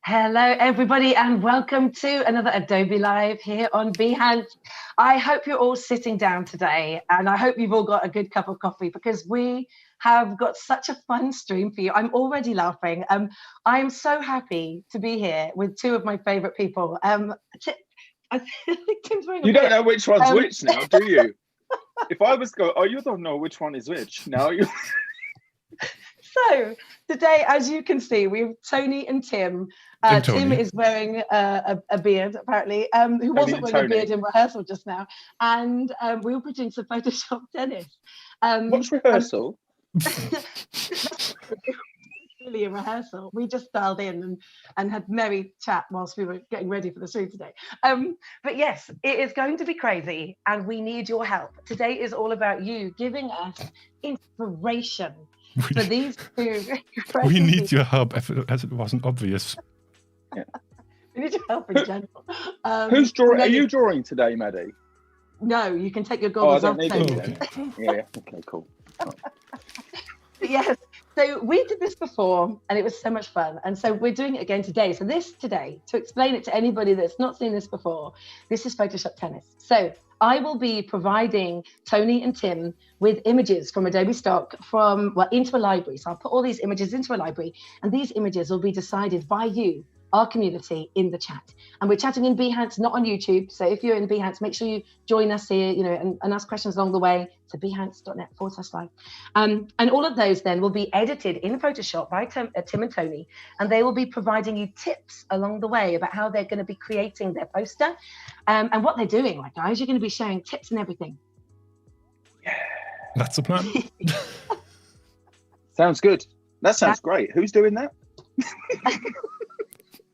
Hello, everybody, and welcome to another Adobe Live here on Behance. I hope you're all sitting down today, and I hope you've all got a good cup of coffee because we have got such a fun stream for you. I'm already laughing. I am so happy to be here with two of my favorite people. I think Tim's wearing a You don't bit. know which one's which now, do you? If I was going, oh, you don't know which one is which. Now you. So today, as you can see, we have Tony and Tim. Tim is wearing a beard, apparently, who wasn't wearing a beard in rehearsal just now. And we were doing some Photoshop tennis. What's rehearsal? Really a rehearsal. We just dialed in and had merry chat whilst we were getting ready for the stream today. But yes, it is going to be crazy and we need your help. Today is all about you giving us inspiration for these two. We need your help, as it wasn't obvious. Yeah. We need your help in general. Who's drawing? Are you drawing today, Maddy? No, you can take your goggles off. Okay. Yeah. Okay. Cool. Yes. So we did this before, and it was so much fun. And so we're doing it again today. So this today, to explain it to anybody that's not seen this before, this is Photoshop Tennis. So I will be providing Tony and Tim with images from Adobe Stock into a library. So I'll put all these images into a library, and these images will be decided by you, our community, in the chat. And we're chatting in Behance, not on YouTube. So if you're in Behance, make sure you join us here, and ask questions along the way to behance.net/live. And all of those then will be edited in Photoshop by Tim and Tony, and they will be providing you tips along the way about how they're going to be creating their poster and what they're doing. Like, guys, you're going to be sharing tips and everything. Yeah, that's the plan. Sounds good. That sounds great. Who's doing that?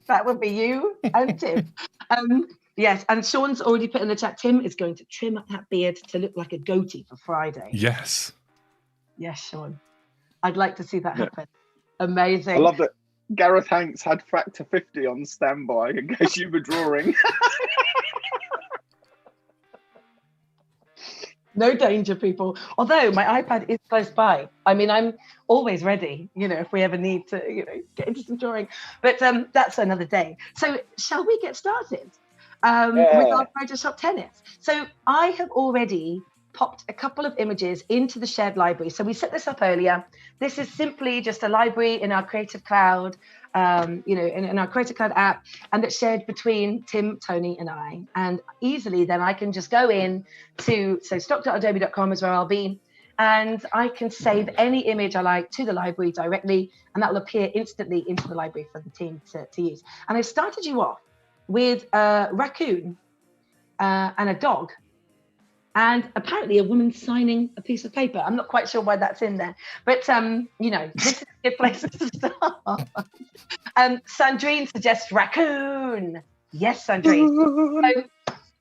That would be you and Tim. Yes, and Sean's already put in the chat, Tim is going to trim up that beard to look like a goatee for Friday. Yes. Yes, Sean. I'd like to see that happen. Amazing. I love that Gareth Hanks had Factor 50 on standby in case you were drawing. No danger, people. Although my iPad is close by. I mean, I'm always ready, if we ever need to, get into some drawing. But that's another day. So shall we get started with our Photoshop Tennis? So I have already popped a couple of images into the shared library. So we set this up earlier. This is simply just a library in our Creative Cloud, in our Creative Cloud app, and it's shared between Tim, Tony, and I. And easily then I can just go in to, stock.adobe.com is where I'll be, and I can save any image I like to the library directly, and that will appear instantly into the library for the team to use. And I've started you off with a raccoon and a dog, and apparently a woman signing a piece of paper. I'm not quite sure why that's in there, but this is a good place to start. Sandrine suggests raccoon. Yes, Sandrine. So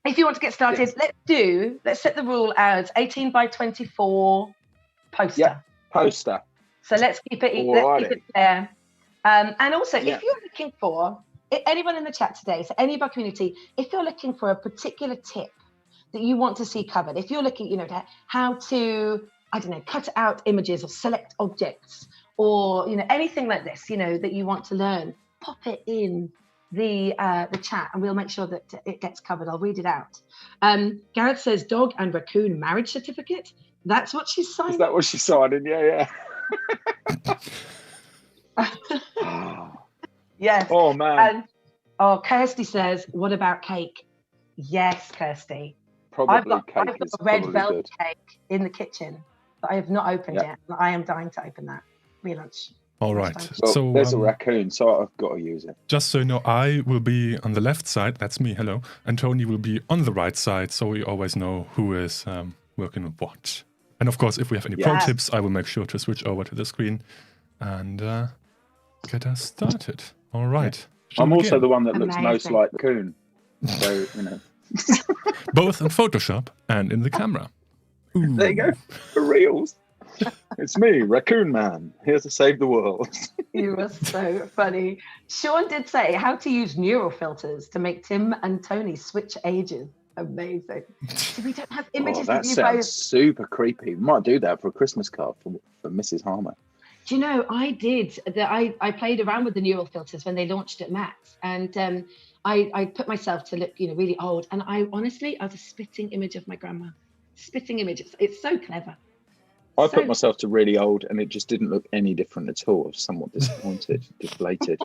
if you want to get started, let's set the rule as 18 by 24 poster. Yeah, poster. So let's keep it there. And also, if you're looking for, anyone in the chat today, so any of our community, if you're looking for a particular tip that you want to see covered, if you're looking, how to, cut out images or select objects, or anything like this, that you want to learn, pop it in the chat, and we'll make sure that it gets covered. I'll read it out. Gareth says dog and raccoon marriage certificate. That's what she's signing. Is that what she's signing? Yeah. Yes. Oh man. And Kirsty says, what about cake? Yes, Kirsty. I've got a red velvet cake in the kitchen that I have not opened yet. I am dying to open that. Relaunch. All Next right. time. Well, So there's a raccoon, so I've got to use it. just so you know, I will be on the left side. That's me. Hello. And Tony will be on the right side, so we always know who is working with what. And of course, if we have any pro Yes. tips, I will make sure to switch over to the screen and get us started. All right. Shall I'm we also begin? the one that looks most Amazing. like the coon. So, you know. Both in Photoshop and in the camera. Ooh. There you go. For reals. It's me, Raccoon Man, here to save the world. You were so funny. Sean did say how to use neural filters to make Tim and Tony switch ages. Amazing. So we don't have images that of you sounds both. super creepy. Might do that for a Christmas card for Mrs. Harmer. Do you know, I did. I played around with the neural filters when they launched at Max. And I put myself to look, really old. And I was a spitting image of my grandma. Spitting image. It's so clever. I put myself to really old and it just didn't look any different at all. I was somewhat disappointed, deflated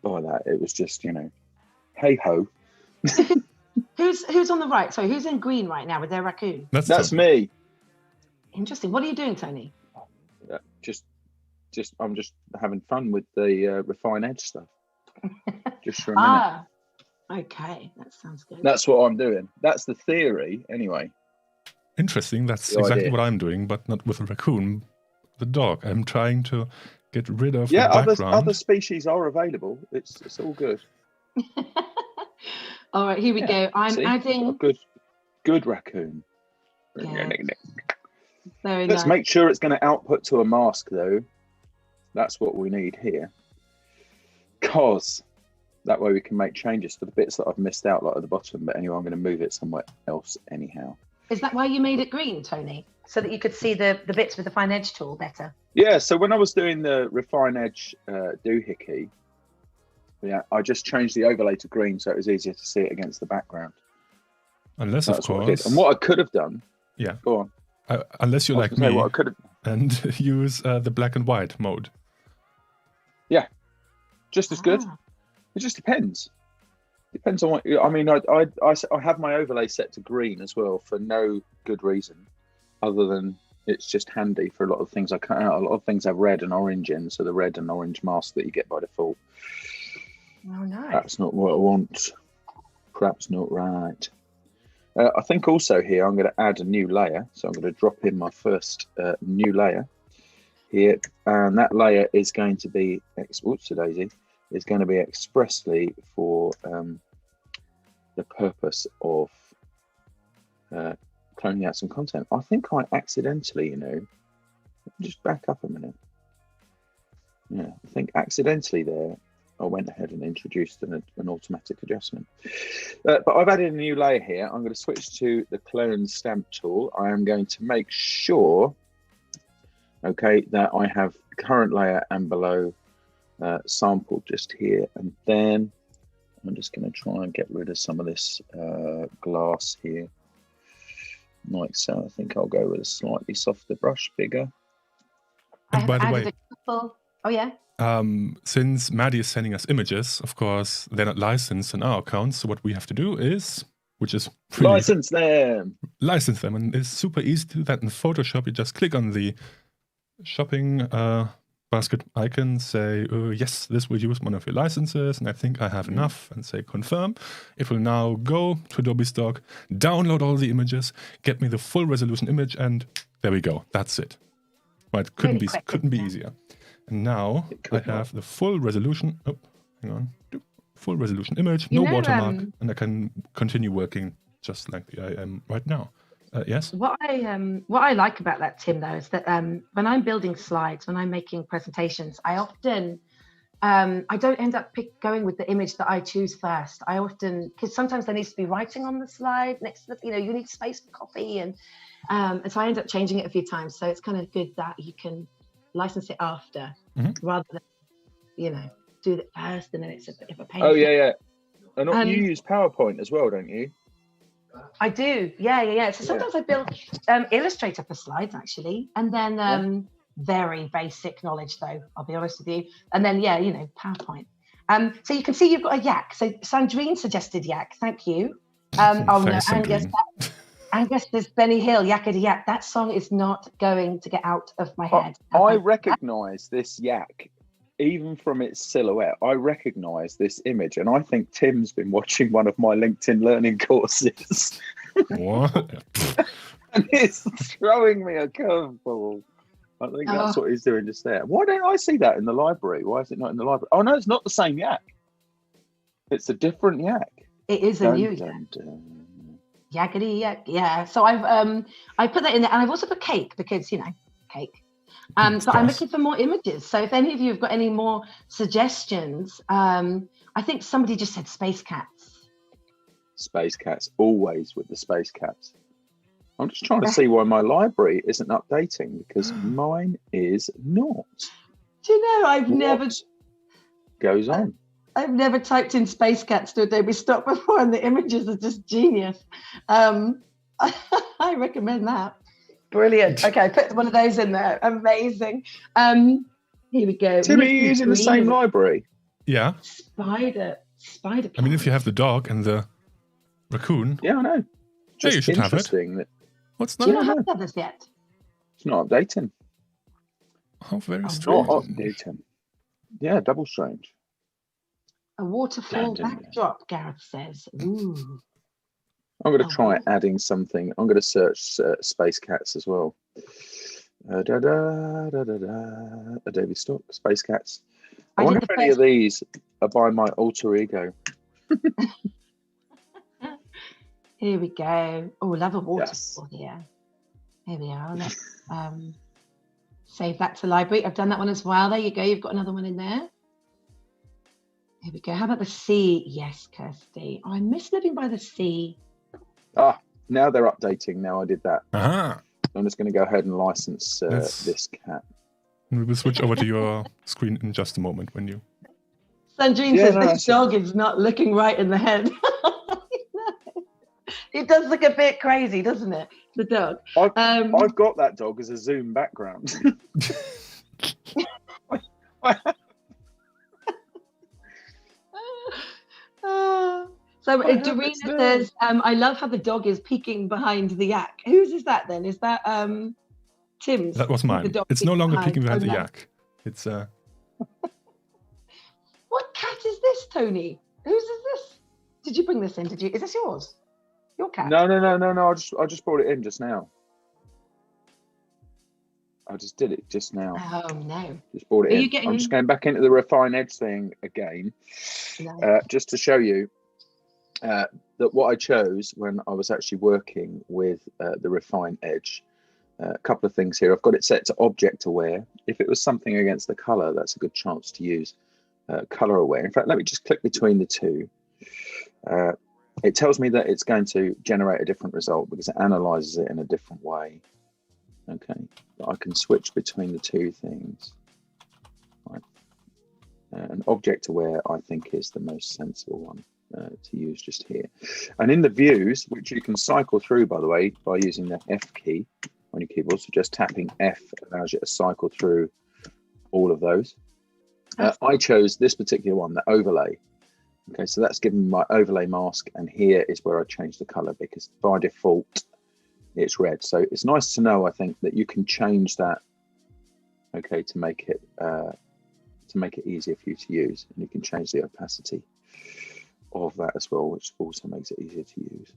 by that. It was just, hey ho. Who's on the right? Sorry, who's in green right now with their raccoon? That's me. Interesting. What are you doing, Tony? I'm just having fun with the refine edge stuff. Just for a minute. Okay, that sounds good. That's what I'm doing. That's the theory, anyway. Interesting. That's The exactly idea. what I'm doing, but not with a raccoon. The dog. I'm trying to get rid of Yeah, the background. other species are available. It's all good. All right, here we go. I'm adding. A good raccoon. Yeah. Very Let's nice. make sure it's going to output to a mask, though. That's what we need here. Because that way we can make changes to the bits that I've missed out, like at the bottom. But anyway, I'm going to move it somewhere else anyhow. Is that why you made it green, Tony? So that you could see the bits with the fine edge tool better? Yeah, so when I was doing the refine edge doohickey, I just changed the overlay to green so it was easier to see it against the background. Unless, That's of what I did. course. And what I could have done. Yeah. Go on. Unless you're I was like gonna say me what I could have. and use the black and white mode. Just as good. It just depends. Depends on what. I mean, I have my overlay set to green as well for no good reason, other than it's just handy for a lot of things I cut out. A lot of things have red and orange in, so the red and orange mask that you get by default. Oh, nice. That's not what I want. Perhaps not right. I think also here I'm going to add a new layer. So I'm going to drop in my first new layer here, and that layer is going to be Daisy. Is going to be expressly for the purpose of cloning out some content. I think I accidentally, just back up a minute. Yeah, I think accidentally there, I went ahead and introduced an automatic adjustment. But I've added a new layer here. I'm going to switch to the clone stamp tool. I am going to make sure, that I have current layer and below sample just here, and then I'm just going to try and get rid of some of this glass here, like so. I think I'll go with a slightly softer brush, bigger. And by the way, Oh yeah. Since Maddy is sending us images, of course, they're not licensed in our account. So what we have to do is, which is really License them. license them, and it's super easy to do that in Photoshop. You just click on the shopping basket icon, say, yes, this will use one of your licenses, and I think I have enough, and say confirm. It will now go to Adobe Stock, download all the images, get me the full resolution image, and there we go. That's it. Right, couldn't be easier. And now I have the full resolution. Oh, hang on. Full resolution image, no watermark, and I can continue working just like I am right now. Yes. What I like about that, Tim, though, is that when I'm building slides, when I'm making presentations, I often I don't end up going with the image that I choose first. I often, because sometimes there needs to be writing on the slide next to the, you need space for copy, and so I end up changing it a few times. So it's kind of good that you can license it after, rather than do it first and then it's a bit of a pain. Oh yeah. And you use PowerPoint as well, don't you? I do, yeah. So sometimes I build Illustrator for slides actually, and then very basic knowledge though, I'll be honest with you. And then PowerPoint. So you can see you've got a yak. So Sandrine suggested yak. Thank you. Thanks, and yes, Angus, there's Benny Hill, Yakety Yak. That song is not going to get out of my head. I recognise this yak, even from its silhouette. I recognise this image, and I think Tim's been watching one of my LinkedIn learning courses. What? And it's throwing me a curveball. I think that's what he's doing just there. Why don't I see that in the library? Why is it not in the library? Oh no, it's not the same yak. It's a different yak. It is a new yak. Yakety yak, yeah. So I put that in there, and I've also put cake because cake. So I'm looking for more images. So if any of you have got any more suggestions, I think somebody just said space cats. Space cats, always with the space cats. I'm just trying to see why my library isn't updating, because mine is not. Do you know, I've never goes on. I've never typed in space cats to Adobe Stock before, and the images are just genius. I recommend that. Brilliant. Okay, I put one of those in there. Amazing. Here we go. Tim, are you using the same library? Yeah. Spider. I mean, if you have the dog and the raccoon. Yeah, I know. Just you should have it. What's that? Do you not have this yet? It's not updating. How very strange. Not updating. Yeah, double strange. A waterfall backdrop, Gareth says. Ooh. I'm going to try adding something. I'm going to search space cats as well. Adobe Stock, space cats. I wonder if any of these are by my alter ego. Here we go. Oh, love a waterfall here. Here we are. Let's save that to library. I've done that one as well. There you go. You've got another one in there. Here we go. How about the sea? Yes, Kirsty. Oh, I miss living by the sea. Ah, now they're updating. Now I did that. Uh-huh. I'm just going to go ahead and license this cat. We will switch over to your screen in just a moment when you... Sandrine says this dog is not looking right in the head. It does look a bit crazy, doesn't it? The dog. I've got that dog as a Zoom background. So Dorina says, I love how the dog is peeking behind the yak. Whose is that then? Is that Tim's? That was mine. It's no longer peeking behind the yak. It's What cat is this, Tony? Whose is this? Did you bring this in? Is this yours? Your cat? No. I just brought it in just now. I just did it just now. Oh no! Just brought it in. I'm just going back into the refine edge thing again, just to show you that what I chose when I was actually working with the refine edge. A couple of things here. I've got it set to object aware. If it was something against the color, that's a good chance to use color aware. In fact, let me just click between the two. It tells me that it's going to generate a different result because it analyzes it in a different way. Okay, I can switch between the two things. Right. And object aware, I think, is the most sensible one to use just here. And in the views, which you can cycle through, by the way, by using the F key on your keyboard, so just tapping F allows you to cycle through all of those. I chose this particular one, the overlay. Okay, so that's given me my overlay mask, and here is where I change the color because by default it's red. So it's nice to know, I think, that you can change that, okay, to make it easier for you to use, and you can change the opacity of that as well, which also makes it easier to use.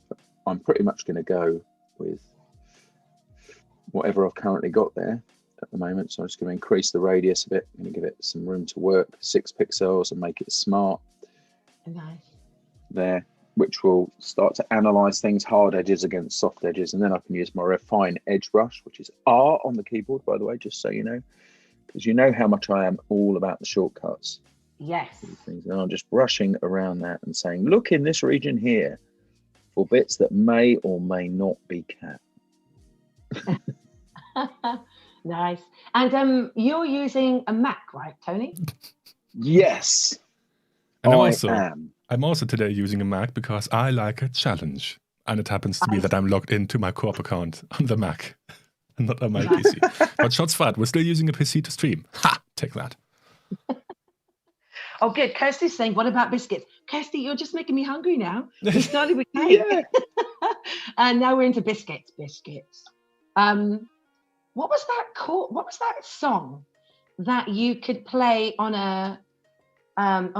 But I'm pretty much going to go with whatever I've currently got there at the moment. So I'm just going to increase the radius a bit. I'm going to give it some room to work, 6 pixels, and make it smart. Nice. There, which will start to analyze things, hard edges against soft edges, and then I can use my refine edge brush, which is R on the keyboard, by the way, just so you know, because you know how much I am all about the shortcuts. Yes. And I'm just brushing around that and saying, look in this region here for bits that may or may not be cat. Nice. And you're using a Mac, right, Tony? Yes. And I'm also today using a Mac because I like a challenge. And it happens to be that I'm logged into my co-op account on the Mac and not on my PC. But shots fired, we're still using a PC to stream. Ha! Take that. Oh, good. Kirsty's saying, what about biscuits? Kirsty, you're just making me hungry now. We started with cake. And now we're into biscuits. Biscuits. What was that called? What was that song that you could play on a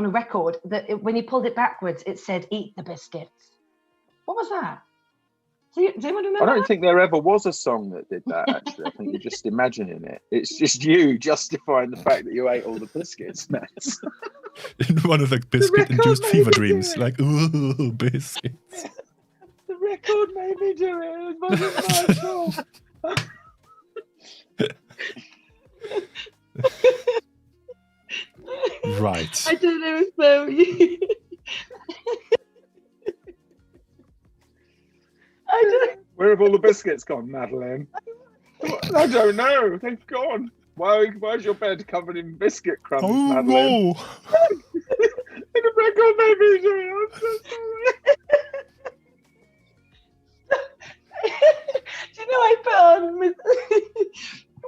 record that when you pulled it backwards, it said "Eat the biscuits"? What was that? Does anyone remember? I don't think there ever was a song that did that, actually. I think you're just imagining it. It's just you justifying the fact that you ate all the biscuits, Matt. In one of the biscuit-induced fever dreams, like, ooh, biscuits. The record made me do it. It wasn't my fault. Right. I don't know. So I don't. Where have all the biscuits gone, Madeline? I don't know. They've gone. Why's your bed covered in biscuit crumbs, Oh, Madeline? no. And the record made me do it. I'm so sorry. Do you know I put on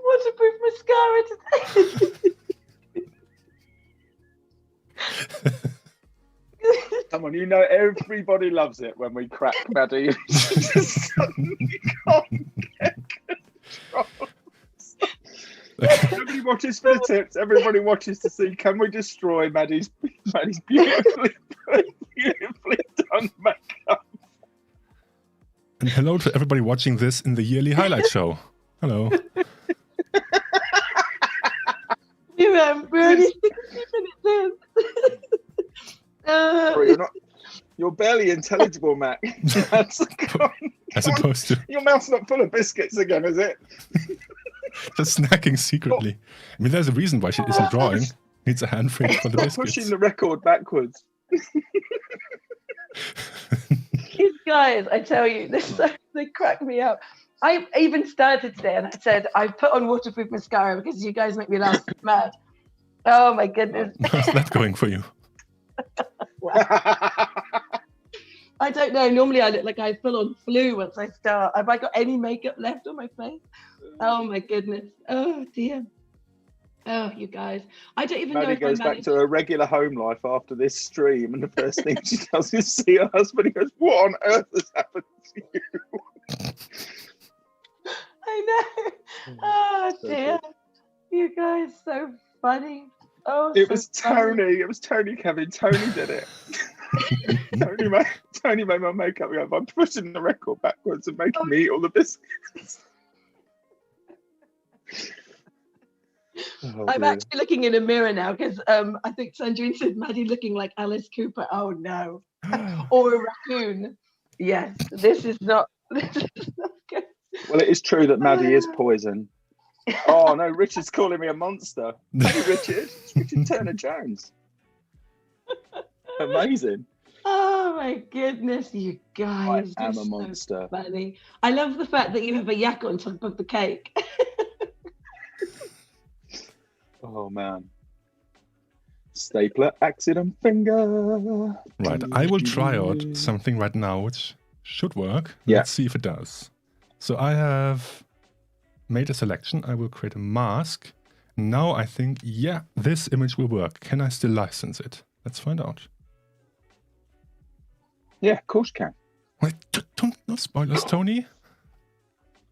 waterproof mascara today? Come on, you know everybody loves it when we crack Maddy. Just suddenly can't get control. Everybody watches for the tips. Everybody watches to see, can we destroy Maddy's beautifully done makeup? And hello to everybody watching this in the yearly highlight show. Hello. We're only 60 minutes in. Sorry, you're barely intelligible, Matt. As opposed to Your mouth's not full of biscuits again, is it? just snacking secretly. I mean, there's a reason why she isn't drawing. Needs a hand frame for the Stop biscuits. pushing the record backwards. These guys, I tell you, they crack me up. I even started today and I said, I put on waterproof mascara because you guys make me laugh mad. Oh my goodness. How's that going for you? I don't know. Normally I look like I have full on flu once I start. Have I got any makeup left on my face? Oh my goodness. Oh dear. Oh, you guys. I don't even know Maddy if goes I back managed... to her regular home life after this stream, and the first thing she does is see her husband. He goes, "What on earth has happened to you?" I know. Oh So dear. good. You guys so funny. Oh, It so was funny. Tony. It was Tony, Kevin. Tony did it. Tony made my makeup go by pushing the record backwards and making me eat all the biscuits. Oh, I'm dear. actually looking in a mirror now because I think Sandrine said Maddy looking like Alice Cooper. Oh no. Or a raccoon. Yes, this is not good. Well, it is true that Maddy is poison. Oh no, Richard's calling me a monster. Hey, Richard. It's Richard Turner-Jones. Amazing. Oh my goodness, you guys. I am you're a monster. So funny. I love the fact that you have a yak on top of the cake. Oh man. Stapler accident finger. Right, I will try out something right now which should work. Yeah. Let's see if it does. So I have made a selection. I will create a mask. Now I think, yeah, this image will work. Can I still license it? Let's find out. Yeah, of course you can. Wait, no spoilers, Tony.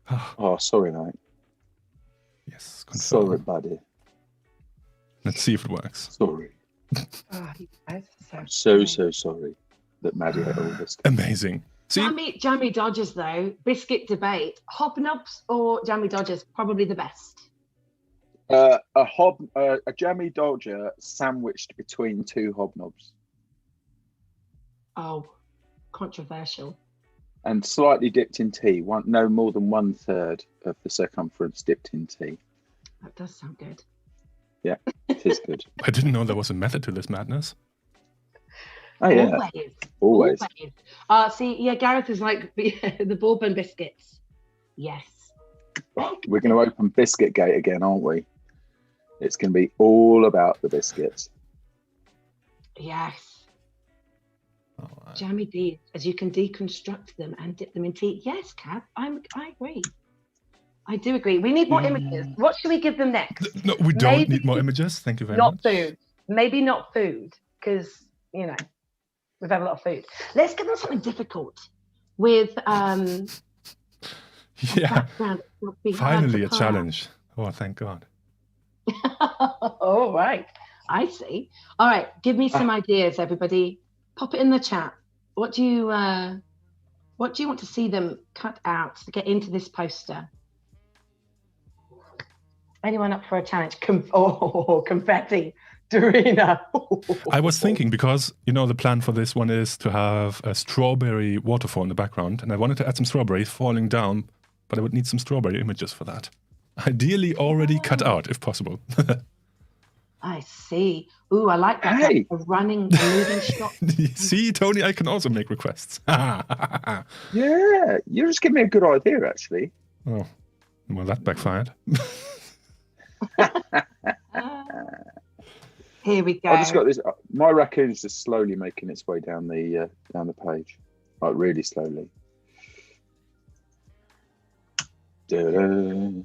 Ah, Oh, sorry, mate. yes, confirm. Sorry, buddy. Let's see if it works. Sorry. Oh, you guys are I'm so funny. so sorry that Maddy ate all this. Amazing. See, Jammy Dodgers though, biscuit debate. Hobnobs or Jammy Dodgers, probably the best. A jammy Dodger sandwiched between two hobnobs Oh, controversial. and slightly dipped in tea. No more than 1/3 of the circumference dipped in tea. That does sound good. Yeah, it is good. I didn't know there was a method to this madness. Oh yeah, always. See, yeah, Gareth is like the bourbon biscuits. Yes. We're going to open Biscuit Gate again, aren't we? It's going to be all about the biscuits. Yes. All right. Jammy D's, as you can deconstruct them and dip them in tea. Yes, Kat, I agree. I do agree. We need more images. What should we give them next? No, we don't Maybe need more images. Thank you very Not much. food. Maybe not food, because, you know, we've had a lot of food. Let's give them something difficult. with Yeah, background that would be hard finally to a pull challenge. Oh, thank God. out. All right, I see. All right, give me some ideas, everybody. Pop it in the chat. What do you want to see them cut out to get into this poster? Anyone up for a challenge? Confetti. Dorina. I was thinking, because, the plan for this one is to have a strawberry waterfall in the background, and I wanted to add some strawberries falling down, but I would need some strawberry images for that. Ideally already cut out, if possible. I see. Ooh, I like that. Hey. A moving shot. See, Tony, I can also make requests. Yeah, you just give me a good idea, actually. Oh, well, that backfired. Here we go. I just got this. My raccoon's just slowly making its way down the page, like really slowly. Da-da.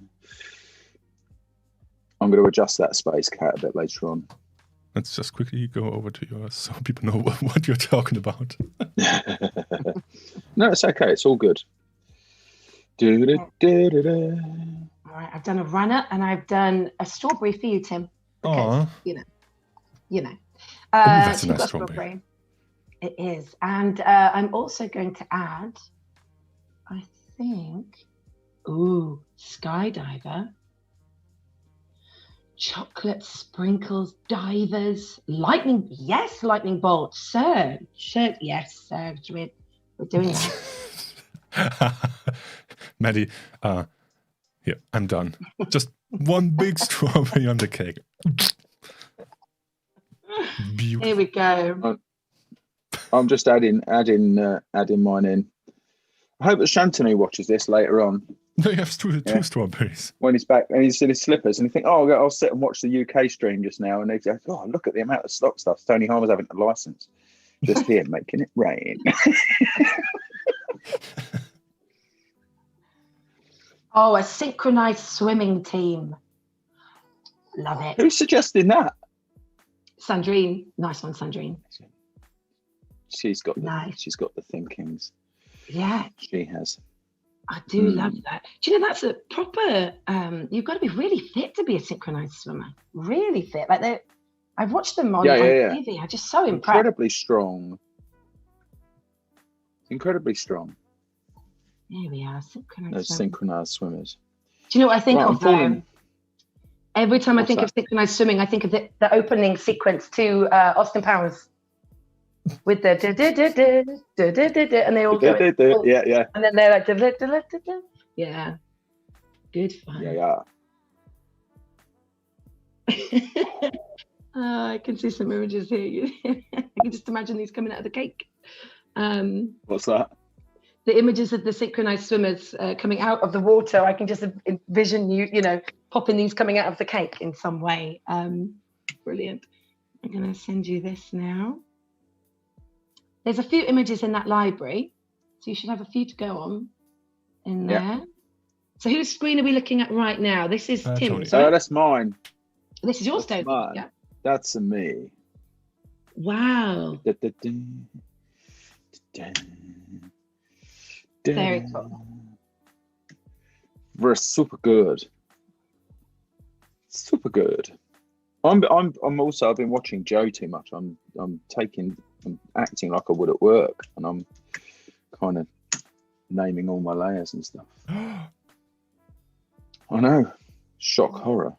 I'm going to adjust that space cat a bit later on. Let's just quickly go over to yours so people know what you're talking about. No, it's okay. It's all good. Da-da-da-da-da. All right, I've done a runner and I've done a strawberry for you, Tim. Because, you know. That's so a you've nice got strawberry. It is. And I'm also going to add, I think, skydiver, chocolate sprinkles, divers, lightning. Yes, lightning bolt. Surge. Yes, Surge. We're doing that. Maddy, here, I'm done. Just one big strawberry on the cake. Beautiful. Here we go. I'm just adding mine in. I hope that Shantanu watches this later on. No, you have two strawberries. When he's back and he's in his slippers and he thinks, I'll sit and watch the UK stream just now. And they go, look at the amount of stock stuff Tony Harmer's having a license. Just here, making it rain. A synchronized swimming team. Love it. Who's suggesting that? Sandrine. Nice one, Sandrine. She's got the thinkings. Yeah. She has. I do love that. Do you know that's a proper you've got to be really fit to be a synchronized swimmer. Really fit. Like I've watched them on TV. I'm just so impressed. Incredibly strong. Here we are, synchronized swimmers. Do you know what I think of though? Every time I think of synchronized swimming, I think of the opening sequence to Austin Powers. With the and they all go yeah, and then they're like yeah, good fun. Yeah. I can see some images here. I can just imagine these coming out of the cake. What's that? The images of the synchronized swimmers coming out of the water. I can just envision you popping these coming out of the cake in some way. Brilliant. I'm going to send you this now. There's a few images in that library, so you should have a few to go on in there. Yeah. So whose screen are we looking at right now? This is Tim's. Oh, that's mine. This is yours, Tony. Yeah. That's a me. Wow. Very cool. We're super good. Super good. I'm also, I've been watching Joe too much. I'm acting like I would at work, and I'm kind of naming all my layers and stuff. I know. Shock horror.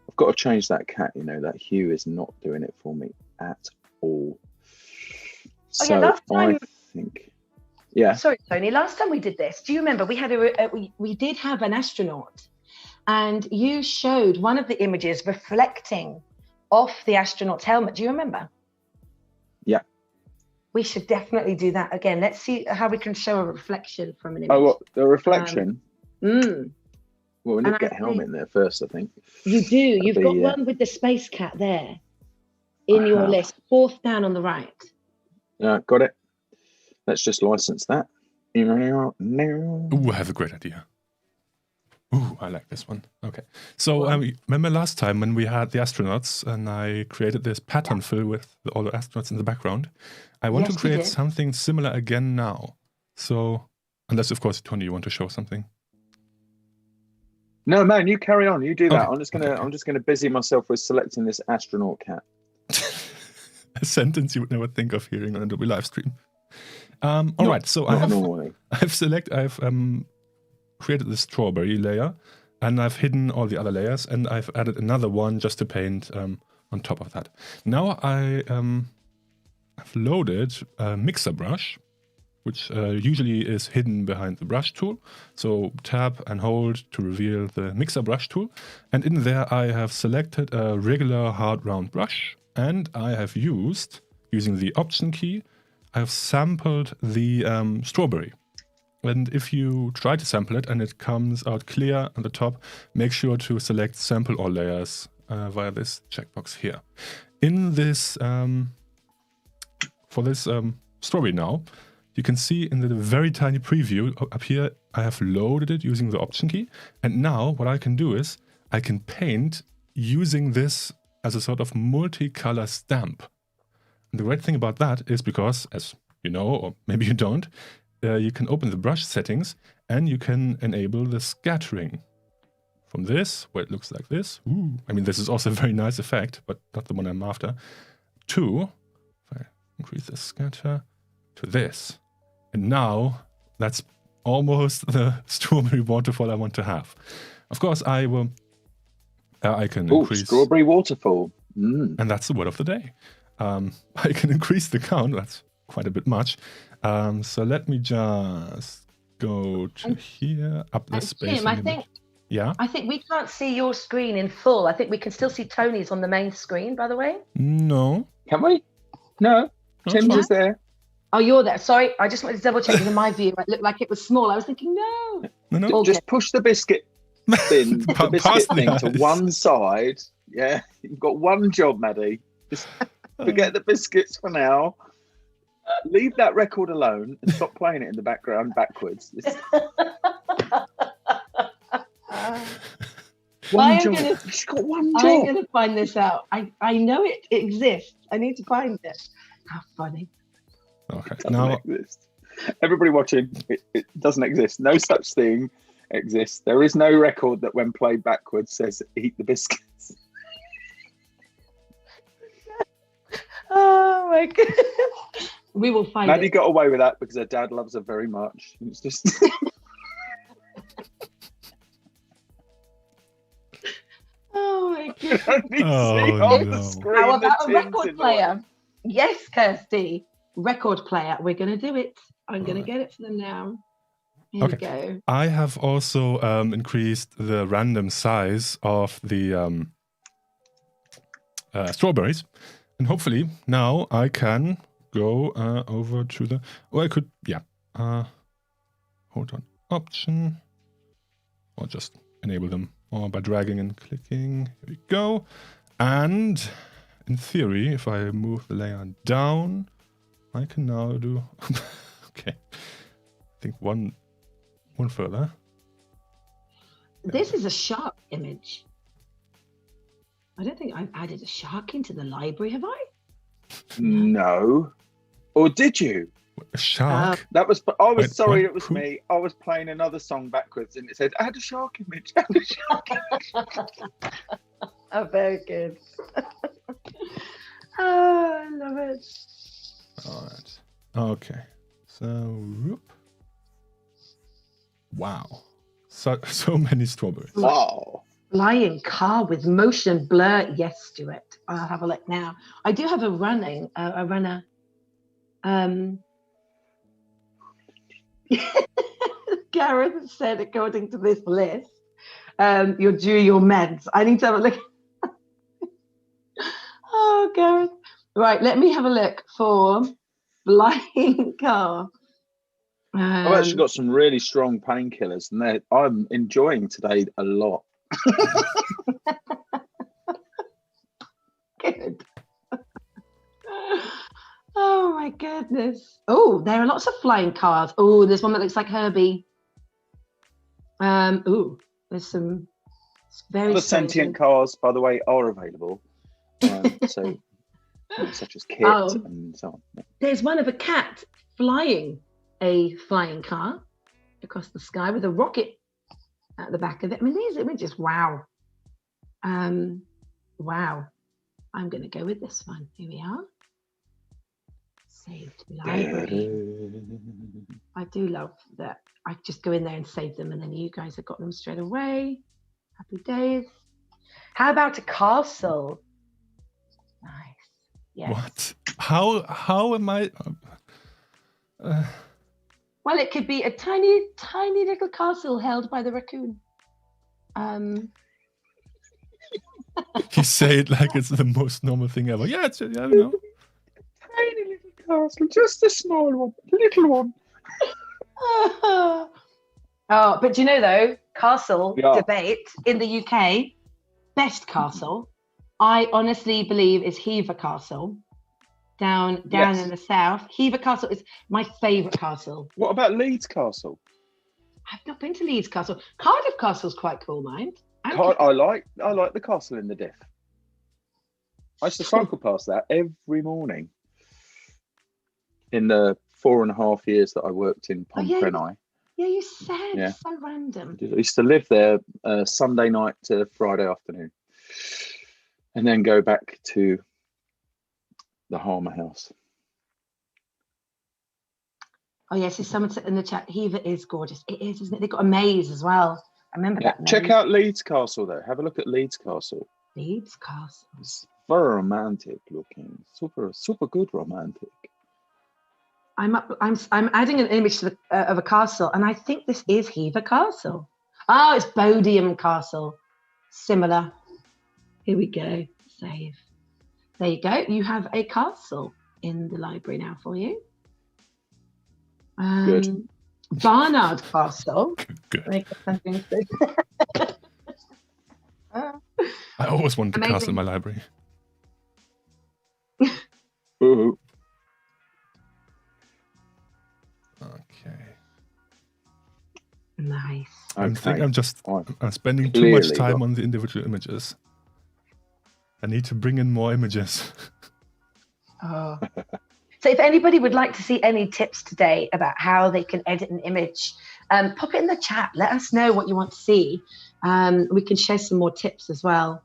I've got to change that cat, that hue is not doing it for me at all. So last time, I think Sorry, Tony, last time we did this, do you remember we had we did have an astronaut, and you showed one of the images reflecting off the astronaut's helmet. Do you remember? Yeah. We should definitely do that again. Let's see how we can show a reflection from an image. Oh, what, the reflection? Well, we need to get helmet in there first, I think. You do. You've got one with the space cat there in your list, fourth down on the right. Yeah, got it. Let's just license that. Ooh, I have a great idea. Ooh, I like this one. Okay. So remember last time when we had the astronauts and I created this pattern fill with all the astronauts in the background? I want to create something similar again now. So, unless of course, Tony, you want to show something. No, man, you carry on. You do that. Okay, I'm just gonna busy myself with selecting this astronaut cat. A sentence you would never think of hearing on Adobe live stream. All right, so Not normally. I've created the strawberry layer, and I've hidden all the other layers, and I've added another one just to paint on top of that. Now I've loaded a mixer brush, which usually is hidden behind the brush tool. So tap and hold to reveal the mixer brush tool. And in there I have selected a regular hard round brush, and I have using the option key, I have sampled the strawberry. And if you try to sample it and it comes out clear on the top, make sure to select sample all layers via this checkbox here. In this, for this strawberry now, you can see in the very tiny preview up here, I have loaded it using the option key. And now what I can do is I can paint using this as a sort of multicolor stamp. And the great thing about that is because, as you know, or maybe you don't, you can open the brush settings and you can enable the scattering. From this, where it looks like this, I mean, this is also a very nice effect, but not the one I'm after, to, if I increase the scatter, to this. And now, that's almost the strawberry waterfall I want to have. Of course, I can increase... strawberry waterfall. And that's the word of the day. I can increase the count, that's quite a bit much. So let me just go to here, up the space. Jim, I think we can't see your screen in full. I think we can still see Tony's on the main screen, by the way. No. Can we? No. Tim's is there. Oh, you're there. Sorry, I just wanted to double check. In my view, it looked like it was small. I was thinking, no. No. Just push the biscuit thing to one side. Yeah, you've got one job, Maddy. Just forget the biscuits for now. Leave that record alone and stop playing it in the background backwards. She's got one job. I'm going to find this out. I know it exists. I need to find it. How funny. Okay. Now, everybody watching, it doesn't exist. No such thing exists. There is no record that when played backwards says eat the biscuits. Oh my god. We will find Maddy it. got away with that because her dad loves her very much. It's just Oh my god. How about a record player? Yes, Kirsty. Record player. We're going to do it. I'm going to get it for them now. Here we go. I have also increased the random size of the strawberries. And hopefully now I can go over to the... Or I could... Yeah. Hold on. Option. Or just enable them. Or by dragging and clicking. Here we go. And in theory, if I move the layer down, I can now do... Okay. I think one further. This is a shark image. I don't think I've added a shark into the library, have I? No. Or did you? A shark? That was... I was Wait, sorry, what? it was me. I was playing another song backwards and it said, add a shark image. Add a shark image. Oh, very good. Oh, I love it. All right. Okay. So, whoop. Wow. So many strawberries. Wow. Flying car with motion blur. Yes, Stuart. I'll have a look now. I do have a runner. Gareth said, according to this list, you're due your meds. I need to have a look. Oh, Gareth. Right, let me have a look for flying car. I've actually got some really strong painkillers, and I'm enjoying today a lot. Good. Oh my goodness. Oh, there are lots of flying cars. Oh, there's one that looks like Herbie. Oh, there's some very the sentient cars, by the way, are available. Such as Kit and so on. There's one of a cat flying. a flying car across the sky with a rocket at the back of it. I mean, these images, wow. Wow. I'm going to go with this one. Here we are. Saved library. I do love that. I just go in there and save them, and then you guys have got them straight away. Happy days. How about a castle? Nice. Yes. What? How am I? Well, it could be a tiny, tiny little castle held by the raccoon. You say it like it's the most normal thing ever. Yeah, it's, yeah, you know. Tiny little castle, just a small one, little one. Oh, but you know though, castle debate in the UK, best castle, I honestly believe is Hever Castle. Down in the south. Hever Castle is my favourite castle. What about Leeds Castle? I've not been to Leeds Castle. Cardiff Castle's quite cool, mind. I like the castle in the diff. I used to cycle past that every morning in the 4.5 years that I worked in Pontrenai. Yeah, you said so random. I used to live there Sunday night to Friday afternoon, and then go back to the Harmer House. Oh yes, there's someone in the chat. Hever is gorgeous. It is, isn't it? They've got a maze as well. I remember that maze. Check out Leeds Castle though. Have a look at Leeds Castle. Leeds Castle. It's very romantic looking. Super good romantic. I'm adding an image to of a castle, and I think this is Hever Castle. Oh, it's Bodiam Castle. Similar. Here we go. Save. There you go. You have a castle in the library now for you. Good. Barnard Castle. Good. I always wanted a castle in my library. Ooh. Okay. Nice. I think I'm spending too Clearly much time on the individual images. I need to bring in more images. Oh. So if anybody would like to see any tips today about how they can edit an image, pop it in the chat. Let us know what you want to see. We can share some more tips as well.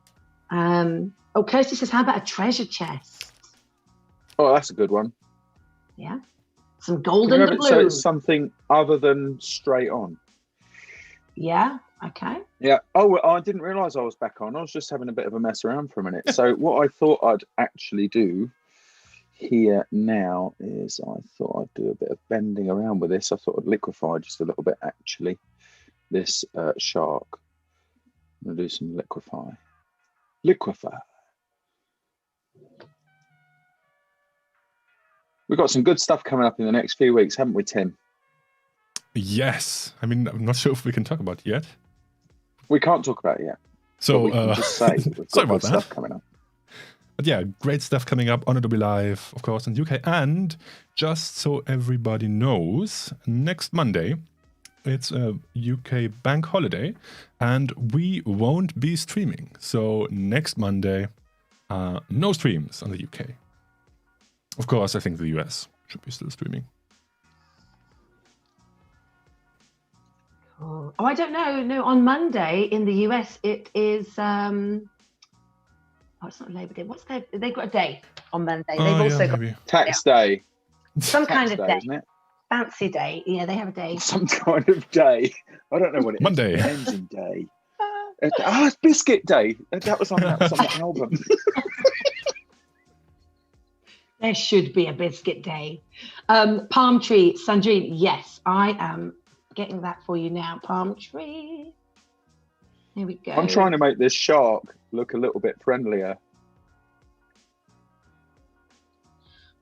Kirsty says, how about a treasure chest? Oh, that's a good one. Yeah. Some golden doubloons. So it's something other than straight on. Yeah. Okay. Yeah. Oh, well, I didn't realise I was back on. I was just having a bit of a mess around for a minute. So what I thought I'd actually do here now is I thought I'd do a bit of bending around with this. I thought I'd liquefy just a little bit actually. This shark. I'm going to do some liquefy. Liquefy. We've got some good stuff coming up in the next few weeks, haven't we, Tim? Yes. I mean, I'm not sure if we can talk about it yet. We can't talk about it yet. So we can just say we've got good stuff coming up. But yeah, great stuff coming up on Adobe Live, of course, in the UK. And just so everybody knows, next Monday, it's a UK bank holiday, and we won't be streaming. So next Monday, no streams on the UK. Of course, I think the US should be still streaming. Oh, I don't know. No, on Monday in the US, it is... it's not Labor Day. They've got a day on Monday. They've also got tax day. Some kind of day, isn't it? Fancy day. Yeah, they have a day. Some kind of day. I don't know what it Monday. is. Monday. Ending day. It's Biscuit Day. That was on the album. There should be a biscuit day. Palm tree, Sandrine. Yes, I am getting that for you now. Palm tree. Here we go. I'm trying to make this shark look a little bit friendlier.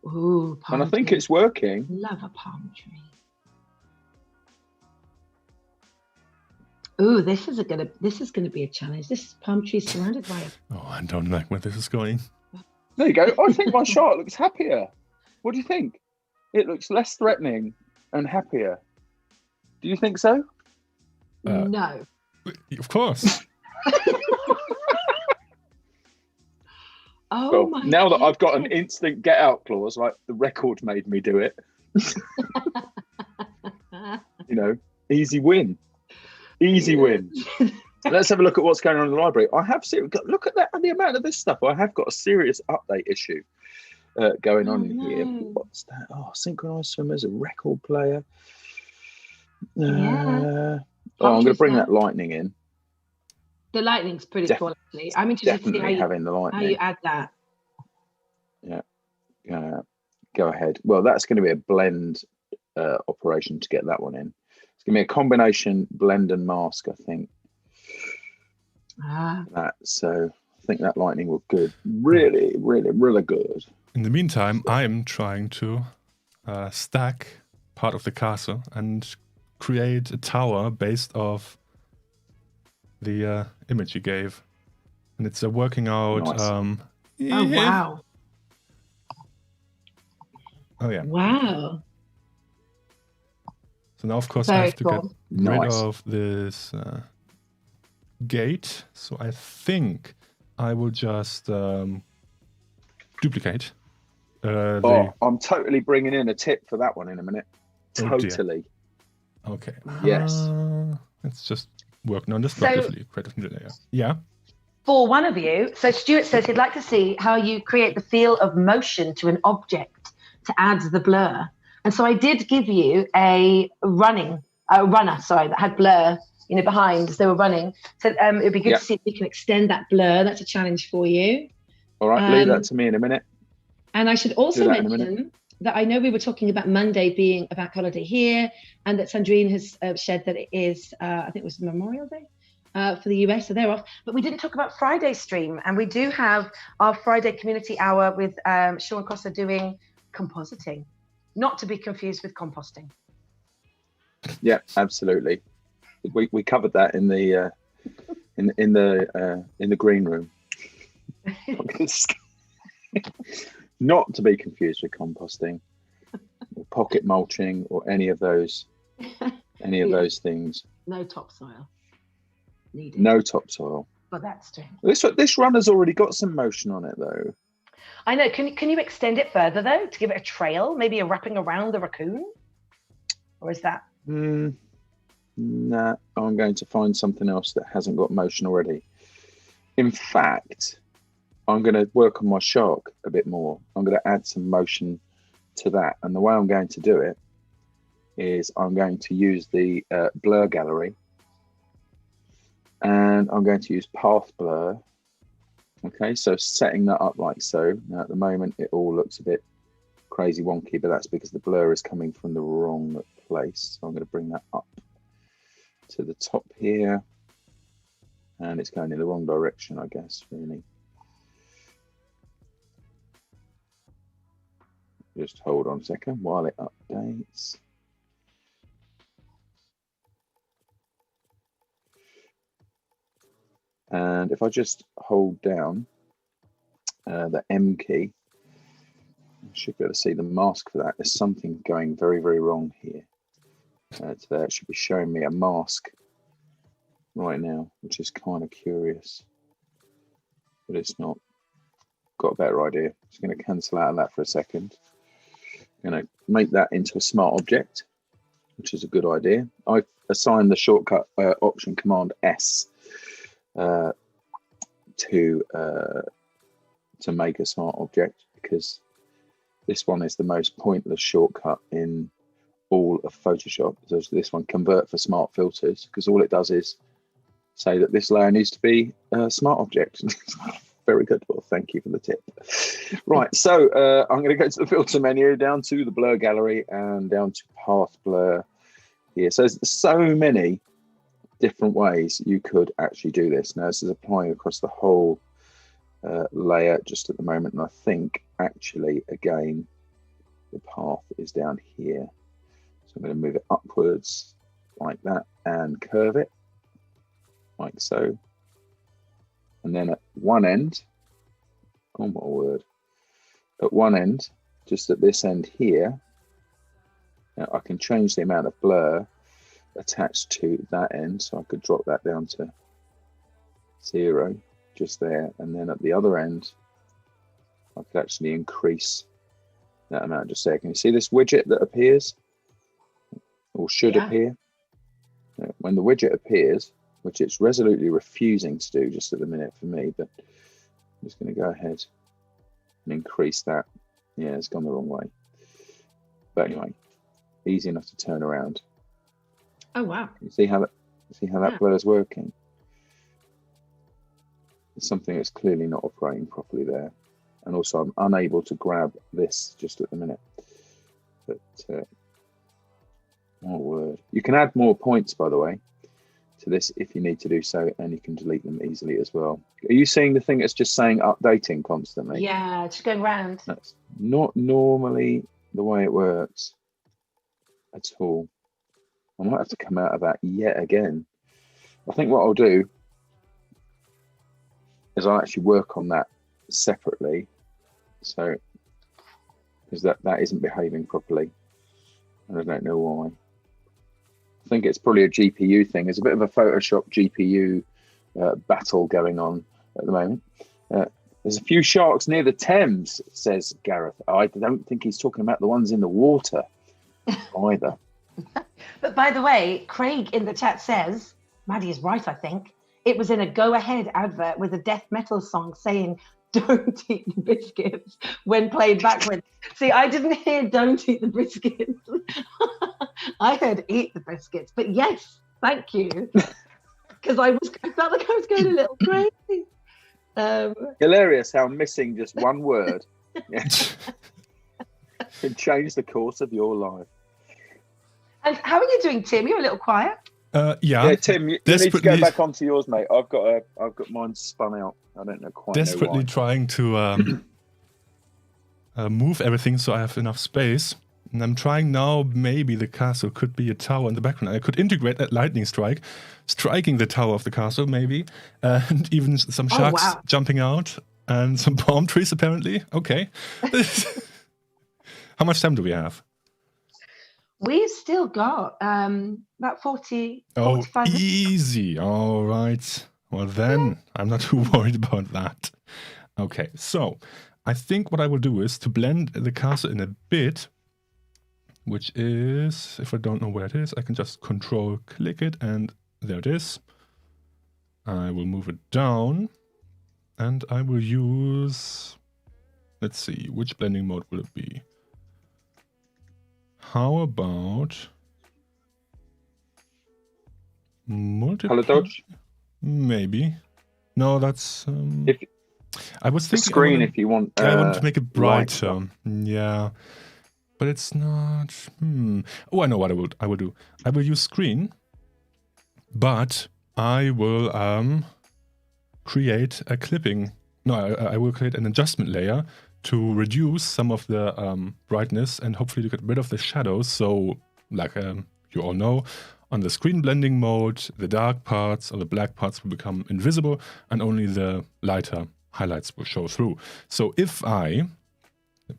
Ooh, palm and I think tree. It's working. Love a palm tree. Ooh, this is gonna be a challenge. This palm tree is surrounded by. Oh, I don't like where this is going. There you go. I think my shark looks happier. What do you think? It looks less threatening and happier. Do you think so? No. Of course. Oh well, now that I've got an instant get out clause, like the record made me do it. You know, easy win. Easy win. Let's have a look at what's going on in the library. I have look at that, the amount of this stuff. I have got a serious update issue going on in here. What's that? Oh, synchronized swimmers, a record player. Yeah. I'm going to bring that lightning in. The lightning's pretty cool, actually. I'm interested to see how you add that. Yeah. Go ahead. Well, that's going to be a blend operation to get that one in. It's going to be a combination blend and mask, I think. So I think that lightning will good. Really, really, really good. In the meantime, I'm trying to stack part of the castle and create a tower based off the image you gave. And it's working out. Nice. Oh, wow. Oh, yeah. Wow. So now, of course, I have to get rid of this gate. So I think I will just duplicate. I'm totally bringing in a tip for that one in a minute. Totally. Okay. Yes. Let's just work non-destructively. Yeah. For one of you, so Stuart says he'd like to see how you create the feel of motion to an object to add the blur. And so I did give you a runner, that had blur, behind as they were running. So it'd be good to see if we can extend that blur. That's a challenge for you. All right, leave that to me in a minute. And I should also mention that I know we were talking about Monday being a bank holiday here, and that Sandrine has shared that it is, I think it was Memorial Day for the US, so they're off. But we didn't talk about Friday's stream, and we do have our Friday community hour with Sean Costa doing compositing, not to be confused with composting. Yeah, absolutely. We covered that in the in the green room. Not to be confused with composting or pocket mulching or any of those things. No topsoil needed. No topsoil. But that's true. This runner's already got some motion on it though. I know. Can you extend it further though to give it a trail, maybe a wrapping around the raccoon, or is that? Nah, I'm going to find something else that hasn't got motion already. In fact, I'm going to work on my shark a bit more. I'm going to add some motion to that. And the way I'm going to do it is I'm going to use the blur gallery, and I'm going to use path blur. Okay, so setting that up like so. Now at the moment, it all looks a bit crazy wonky, but that's because the blur is coming from the wrong place. So I'm going to bring that up to the top here, and it's going in the wrong direction, I guess, really. Just hold on a second while it updates. And if I just hold down the M key, I should be able to see the mask for that. There's something going very, very wrong here. There, it should be showing me a mask right now, which is kind of curious, but it's not. Got a better idea. Just going to cancel out of that for a second. Going to make that into a smart object, which is a good idea. I assigned the shortcut option Command S to make a smart object, because this one is the most pointless shortcut in all of Photoshop. So this one, convert for smart filters, because all it does is say that this layer needs to be a smart object. Very good. Well, thank you for the tip. Right, so I'm going to go to the filter menu, down to the blur gallery, and down to path blur here. So there's so many different ways you could actually do this. Now this is applying across the whole layer just at the moment, and I think actually again the path is down here. So I'm going to move it upwards like that and curve it like so. And then at one end, oh my word, at one end, just at this end here, now I can change the amount of blur attached to that end. So I could drop that down to 0 just there. And then at the other end, I could actually increase that amount just there. Can you see this widget that appears? or should Yeah. appear. When the widget appears, which it's resolutely refusing to do just at the minute for me, but I'm just going to go ahead and increase that. Yeah, it's gone the wrong way. But anyway, easy enough to turn around. Oh wow. You see how that Yeah. blur's working? There's something that's clearly not operating properly there. And also I'm unable to grab this just at the minute. But oh word. You can add more points, by the way, to this if you need to do so, and you can delete them easily as well. Are you seeing the thing that's just saying updating constantly? Yeah, just going round. That's not normally the way it works at all. I might have to come out of that yet again. I think what I'll do is I'll actually work on that separately. So, because that isn't behaving properly, and I don't know why. I think it's probably a GPU thing. There's a bit of a Photoshop GPU battle going on at the moment. There's a few sharks near the Thames, says Gareth. I don't think he's talking about the ones in the water either. But by the way, Craig in the chat says, Maddy is right, I think. It was in a Go Ahead advert with a death metal song saying, "Don't eat the biscuits," when played backwards. See, I didn't hear "Don't eat the biscuits." I heard "eat the biscuits." But yes, thank you. Because I felt like I was going a little crazy. Hilarious how missing just one word can change the course of your life. And how are you doing, Tim? You're a little quiet. Yeah, Tim, you need to go back onto yours, mate. I've got mine spun out. I don't know quite. Desperately trying to move everything so I have enough space. And I'm trying now, maybe the castle could be a tower in the background. I could integrate that lightning strike, striking the tower of the castle, maybe. And even some sharks jumping out and some palm trees, apparently. Okay. How much time do we have? We've still got about 45 minutes. Easy. All right. Well, then I'm not too worried about that. Okay, so I think what I will do is to blend the castle in a bit, which is, if I don't know where it is, I can just control click it and there it is. I will move it down and I will use, let's see, which blending mode will it be? How about multiple? Color dodge? Maybe. No, that's. I was thinking. Screen if you want. I want to make it brighter. Yeah, but it's not. Oh, I know what I will do. I will use screen, but I will create a clipping. No, I will create an adjustment layer to reduce some of the brightness and hopefully to get rid of the shadows. So, like you all know, on the screen blending mode, the dark parts or the black parts will become invisible and only the lighter highlights will show through. So if let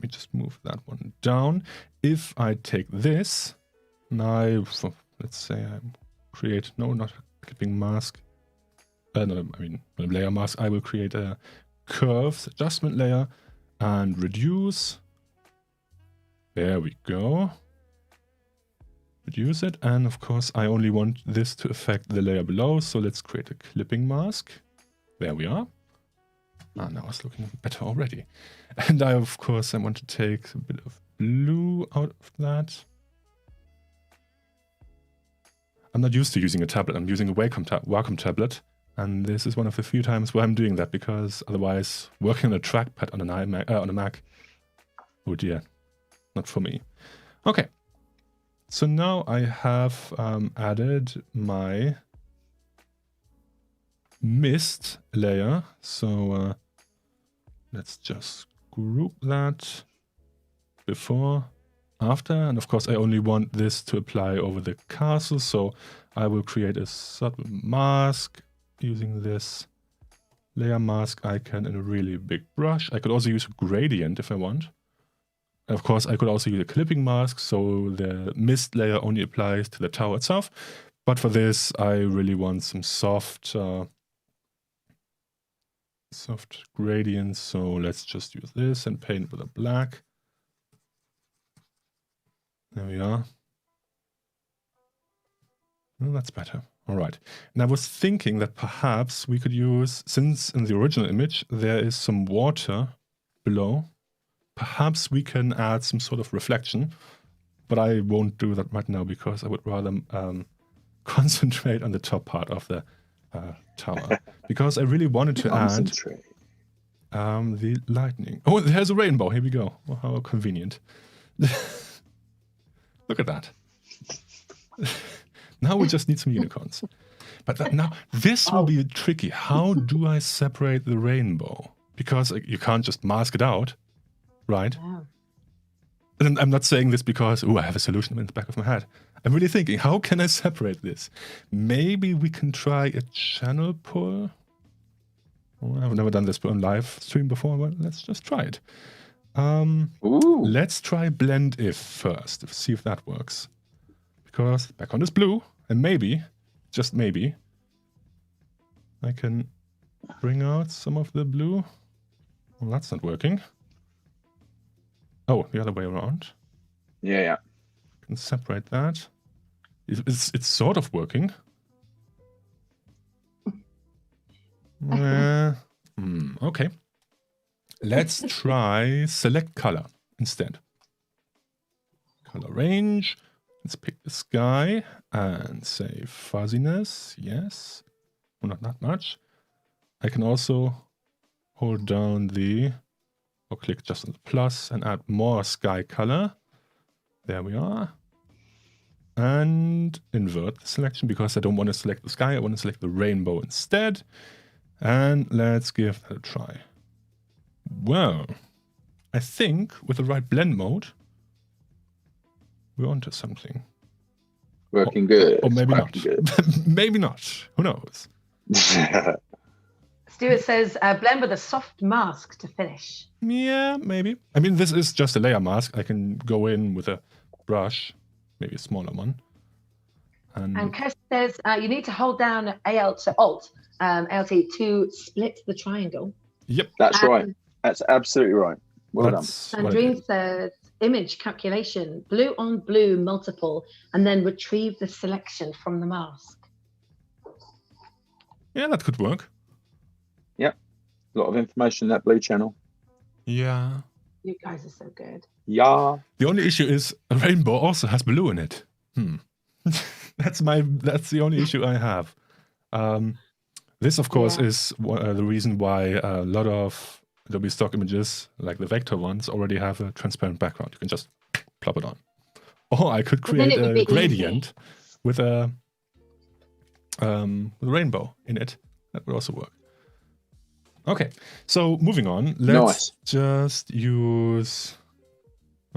me just move that one down. If I take this, and let's say I create, no, not a clipping mask. No, I mean, a layer mask. I will create a curves adjustment layer and reduce. There we go. Reduce it. And of course, I only want this to affect the layer below. So let's create a clipping mask. There we are. Ah, now it's looking better already. And I, of course, I want to take a bit of blue out of that. I'm not used to using a tablet. I'm using a Wacom tablet. And this is one of the few times where I'm doing that, because otherwise working on a trackpad on on a Mac, oh dear, not for me. Okay, so now I have added my mist layer. So let's just group that before, after, and of course I only want this to apply over the castle. So I will create a subtle mask using this layer mask icon in a really big brush. I could also use a gradient if I want. Of course, I could also use a clipping mask, so the mist layer only applies to the tower itself. But for this, I really want some soft gradients. So let's just use this and paint with a black. There we are. Well, that's better. All right. And I was thinking that perhaps we could use, since in the original image there is some water below, perhaps we can add some sort of reflection. But I won't do that right now because I would rather concentrate on the top part of the tower. Because I really wanted to add the lightning. Oh, there's a rainbow. Here we go. Oh, how convenient. Look at that. Now we just need some unicorns. But now this will be tricky. How do I separate the rainbow? Because you can't just mask it out, right? Yeah. And I'm not saying this because, I have a solution in the back of my head. I'm really thinking, how can I separate this? Maybe we can try a channel pull. Oh, I've never done this on live stream before, but let's just try it. Let's try blend if first, see if that works. Because background is blue, and maybe, just maybe, I can bring out some of the blue. Well, that's not working. Oh, the other way around. Yeah. I can separate that. It's sort of working. Okay. Let's try select color instead. Color range. Let's pick the sky and say fuzziness. Yes. Well, not that much. I can also hold down or click just on the plus and add more sky color. There we are. And invert the selection because I don't want to select the sky. I want to select the rainbow instead. And let's give that a try. Well, I think with the right blend mode, we're onto something. Working good. Or maybe not. Maybe not. Who knows? Stuart says, blend with a soft mask to finish. Yeah, maybe. I mean, this is just a layer mask. I can go in with a brush, maybe a smaller one. And Kirst says, you need to hold down Alt to split the triangle. Yep. That's right. That's absolutely right. Well done. Sandrine says, image calculation, blue on blue multiple, and then retrieve the selection from the mask. Yeah, that could work. Yep. A lot of information in that blue channel. Yeah. You guys are so good. Yeah. The only issue is a rainbow also has blue in it. That's the only issue I have. This, of course, is the reason why a lot of Adobe stock images, like the vector ones, already have a transparent background. You can just plop it on. Or I could create a gradient with a rainbow in it. That would also work. Okay, so moving on. Let's just use...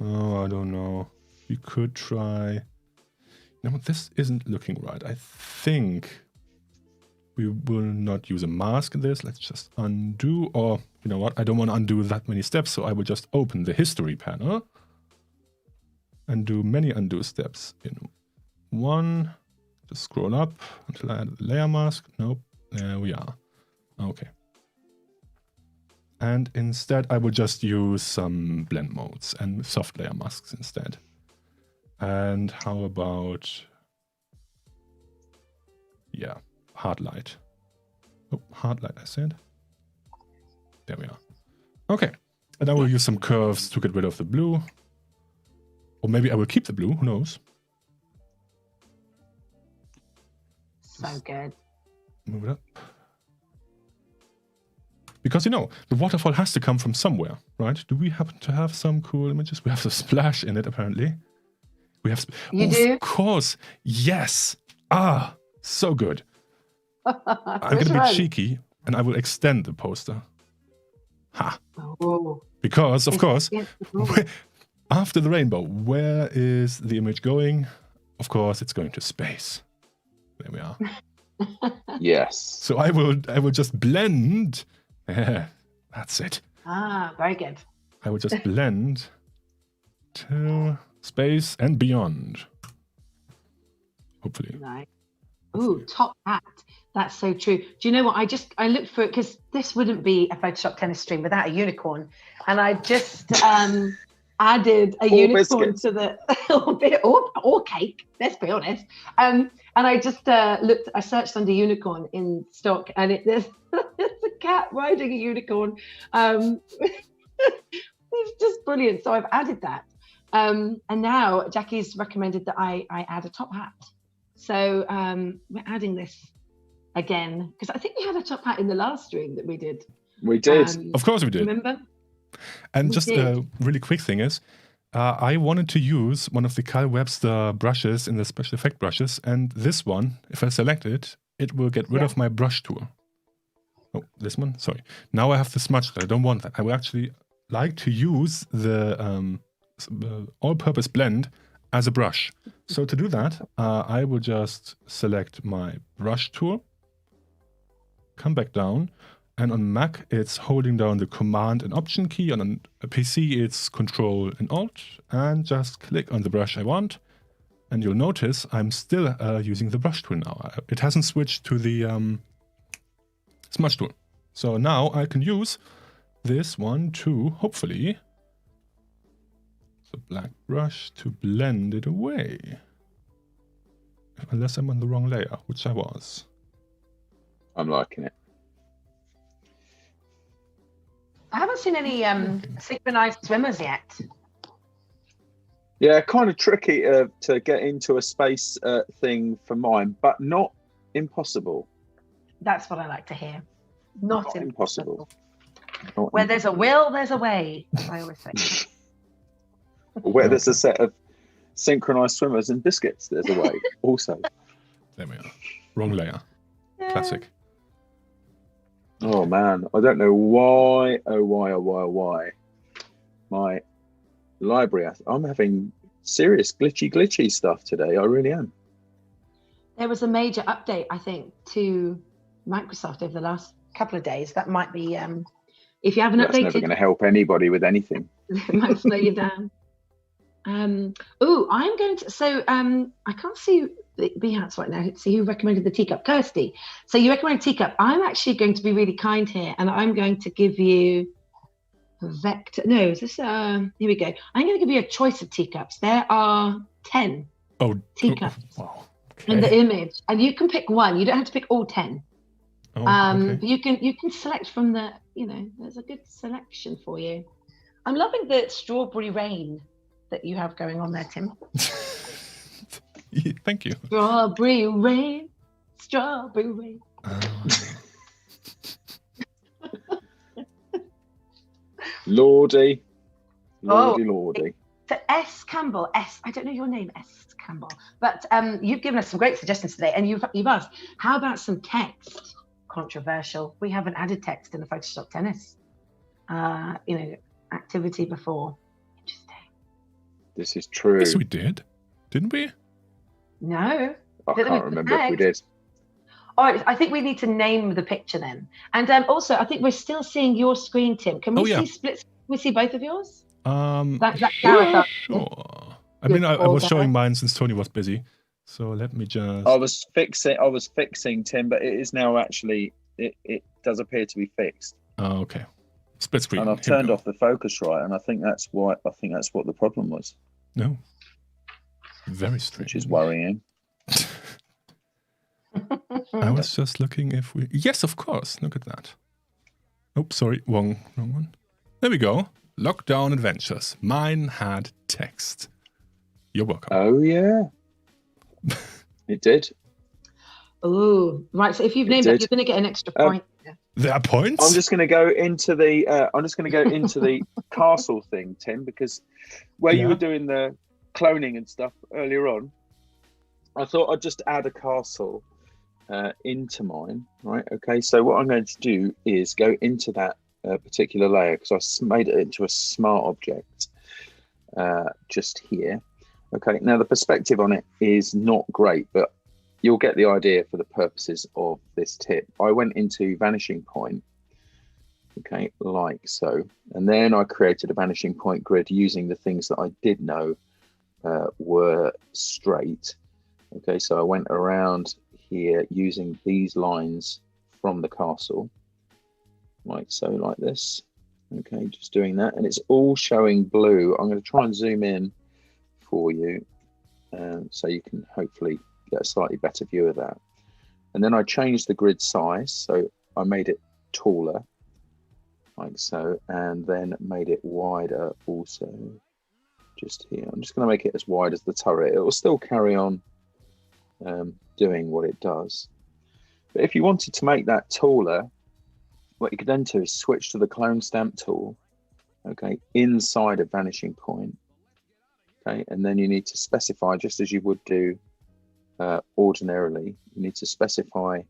Oh, I don't know. We could try... No, this isn't looking right. I think we will not use a mask in this. Let's just undo, or you know what? I don't want to undo that many steps, so I will just open the history panel and do many undo steps in one. Just scroll up until I add the layer mask. Nope, there we are. Okay. And instead, I will just use some blend modes and soft layer masks instead. And how about, hard light. Oh, hard light, I said. There we are. Okay. And I will use some curves to get rid of the blue. Or maybe I will keep the blue, who knows? So good. Move it up. Because, the waterfall has to come from somewhere, right? Do we happen to have some cool images? We have the splash in it, apparently. We have... You do? Of course. Yes. Ah, so good. I'm going to be cheeky, and I will extend the poster. Ha. Oh. Because, of course, after the rainbow, where is the image going? Of course, it's going to space. There we are. Yes. So I will just blend... That's it. Ah, very good. I will just blend to space and beyond. Hopefully. Nice. Ooh, top hat. That's so true. Do you know what? I looked for it because this wouldn't be a Photoshop tennis stream without a unicorn. And I just added a Or unicorn biscuits. to the or cake. Let's be honest. And I just I searched under unicorn in stock, and there's a cat riding a unicorn. It's just brilliant. So I've added that. And now Jackie's recommended that I add a top hat. So we're adding this again, because I think we had a top hat in the last stream that we did. We did. Of course we did. Remember? And We just did. a really quick thing is, I wanted to use one of the Kyle Webster brushes in the special effect brushes, and this one, if I select it, it will get rid of my brush tool. Oh, this one? Sorry. Now I have the smudge. I don't want that. I would actually like to use the all-purpose blend as a brush. So to do that, I will just select my brush tool, come back down, and on Mac, it's holding down the Command and Option key. On a PC, it's Control and Alt, and just click on the brush I want. And you'll notice I'm still using the brush tool now. It hasn't switched to the smudge tool. So now I can use this one to, hopefully, the black brush to blend it away. Unless I'm on the wrong layer, which I was. I'm liking it. I haven't seen any synchronized swimmers yet. Yeah, kind of tricky to get into a space thing for mine, but not impossible. That's what I like to hear. Not impossible. Not Where there's a will, there's a way, as I always say. Where there's a set of synchronized swimmers and biscuits, there's a way also. There we are. Wrong layer. Classic. Oh man, I don't know why, why. My library, I'm having serious glitchy stuff today. I really am. There was a major update, I think, to Microsoft over the last couple of days. That might be, if you haven't That's updated, never going to help anybody with anything. it might slow you down. I'm going to, so I can't see the Behance right now. See who recommended the teacup. Kirsty. So you recommended teacup. I'm actually going to be really kind here, and I'm going to give you a vector. No, is this here we go. I'm going to give you a choice of teacups. There are 10 teacups Wow. in the image, and you can pick one. You don't have to pick all 10. Okay. But you can select from the, there's a good selection for you. I'm loving the strawberry rain that you have going on there, Tim. Thank you. Strawberry rain, strawberry rain. Lordy. Oh. Lordy. So S. Campbell, I don't know your name, S. Campbell, but you've given us some great suggestions today, and you've asked, how about some text? Controversial. We haven't added text in the Photoshop tennis, activity before. Interesting. This is true. Yes, we did. Didn't we? No. I can't remember if we did. All right, I think we need to name the picture then. And also, I think we're still seeing your screen, Tim. Can we see split? Can we see both of yours? Sure. I mean, I was showing mine since Tony was busy. So let me just... I was fixing, Tim, but it is now actually, it does appear to be fixed. Oh, okay. Split screen. And I've turned off the Focusrite, and I think that's what the problem was. No. Very strange. Which is worrying. I was just looking if we... Yes, of course. Look at that. Oh, sorry. Wrong one. There we go. Lockdown Adventures. Mine had text. You're welcome. Oh, yeah. It did. Oh, right. So if you've named it, you're going to get an extra point. There are points? I'm just going to go into the castle thing, Tim, because where you were doing the cloning and stuff earlier on, I thought I'd just add a castle into mine, right? Okay, so what I'm going to do is go into that particular layer, because I made it into a smart object just here. Okay, now the perspective on it is not great, but you'll get the idea for the purposes of this tip. I went into vanishing point, okay, like so, and then I created a vanishing point grid using the things that I did know were straight. Okay, so I went around here using these lines from the castle, like so, like this. Okay, just doing that, and it's all showing blue. I'm going to try and zoom in for you, so you can hopefully get a slightly better view of that. And then I changed the grid size, so I made it taller, like so, and then made it wider also, just here. I'm just going to make it as wide as the turret. It will still carry on doing what it does. But if you wanted to make that taller, what you could then do is switch to the clone stamp tool, okay, inside of vanishing point, okay, and then you need to specify, just as you would do ordinarily, you need to specify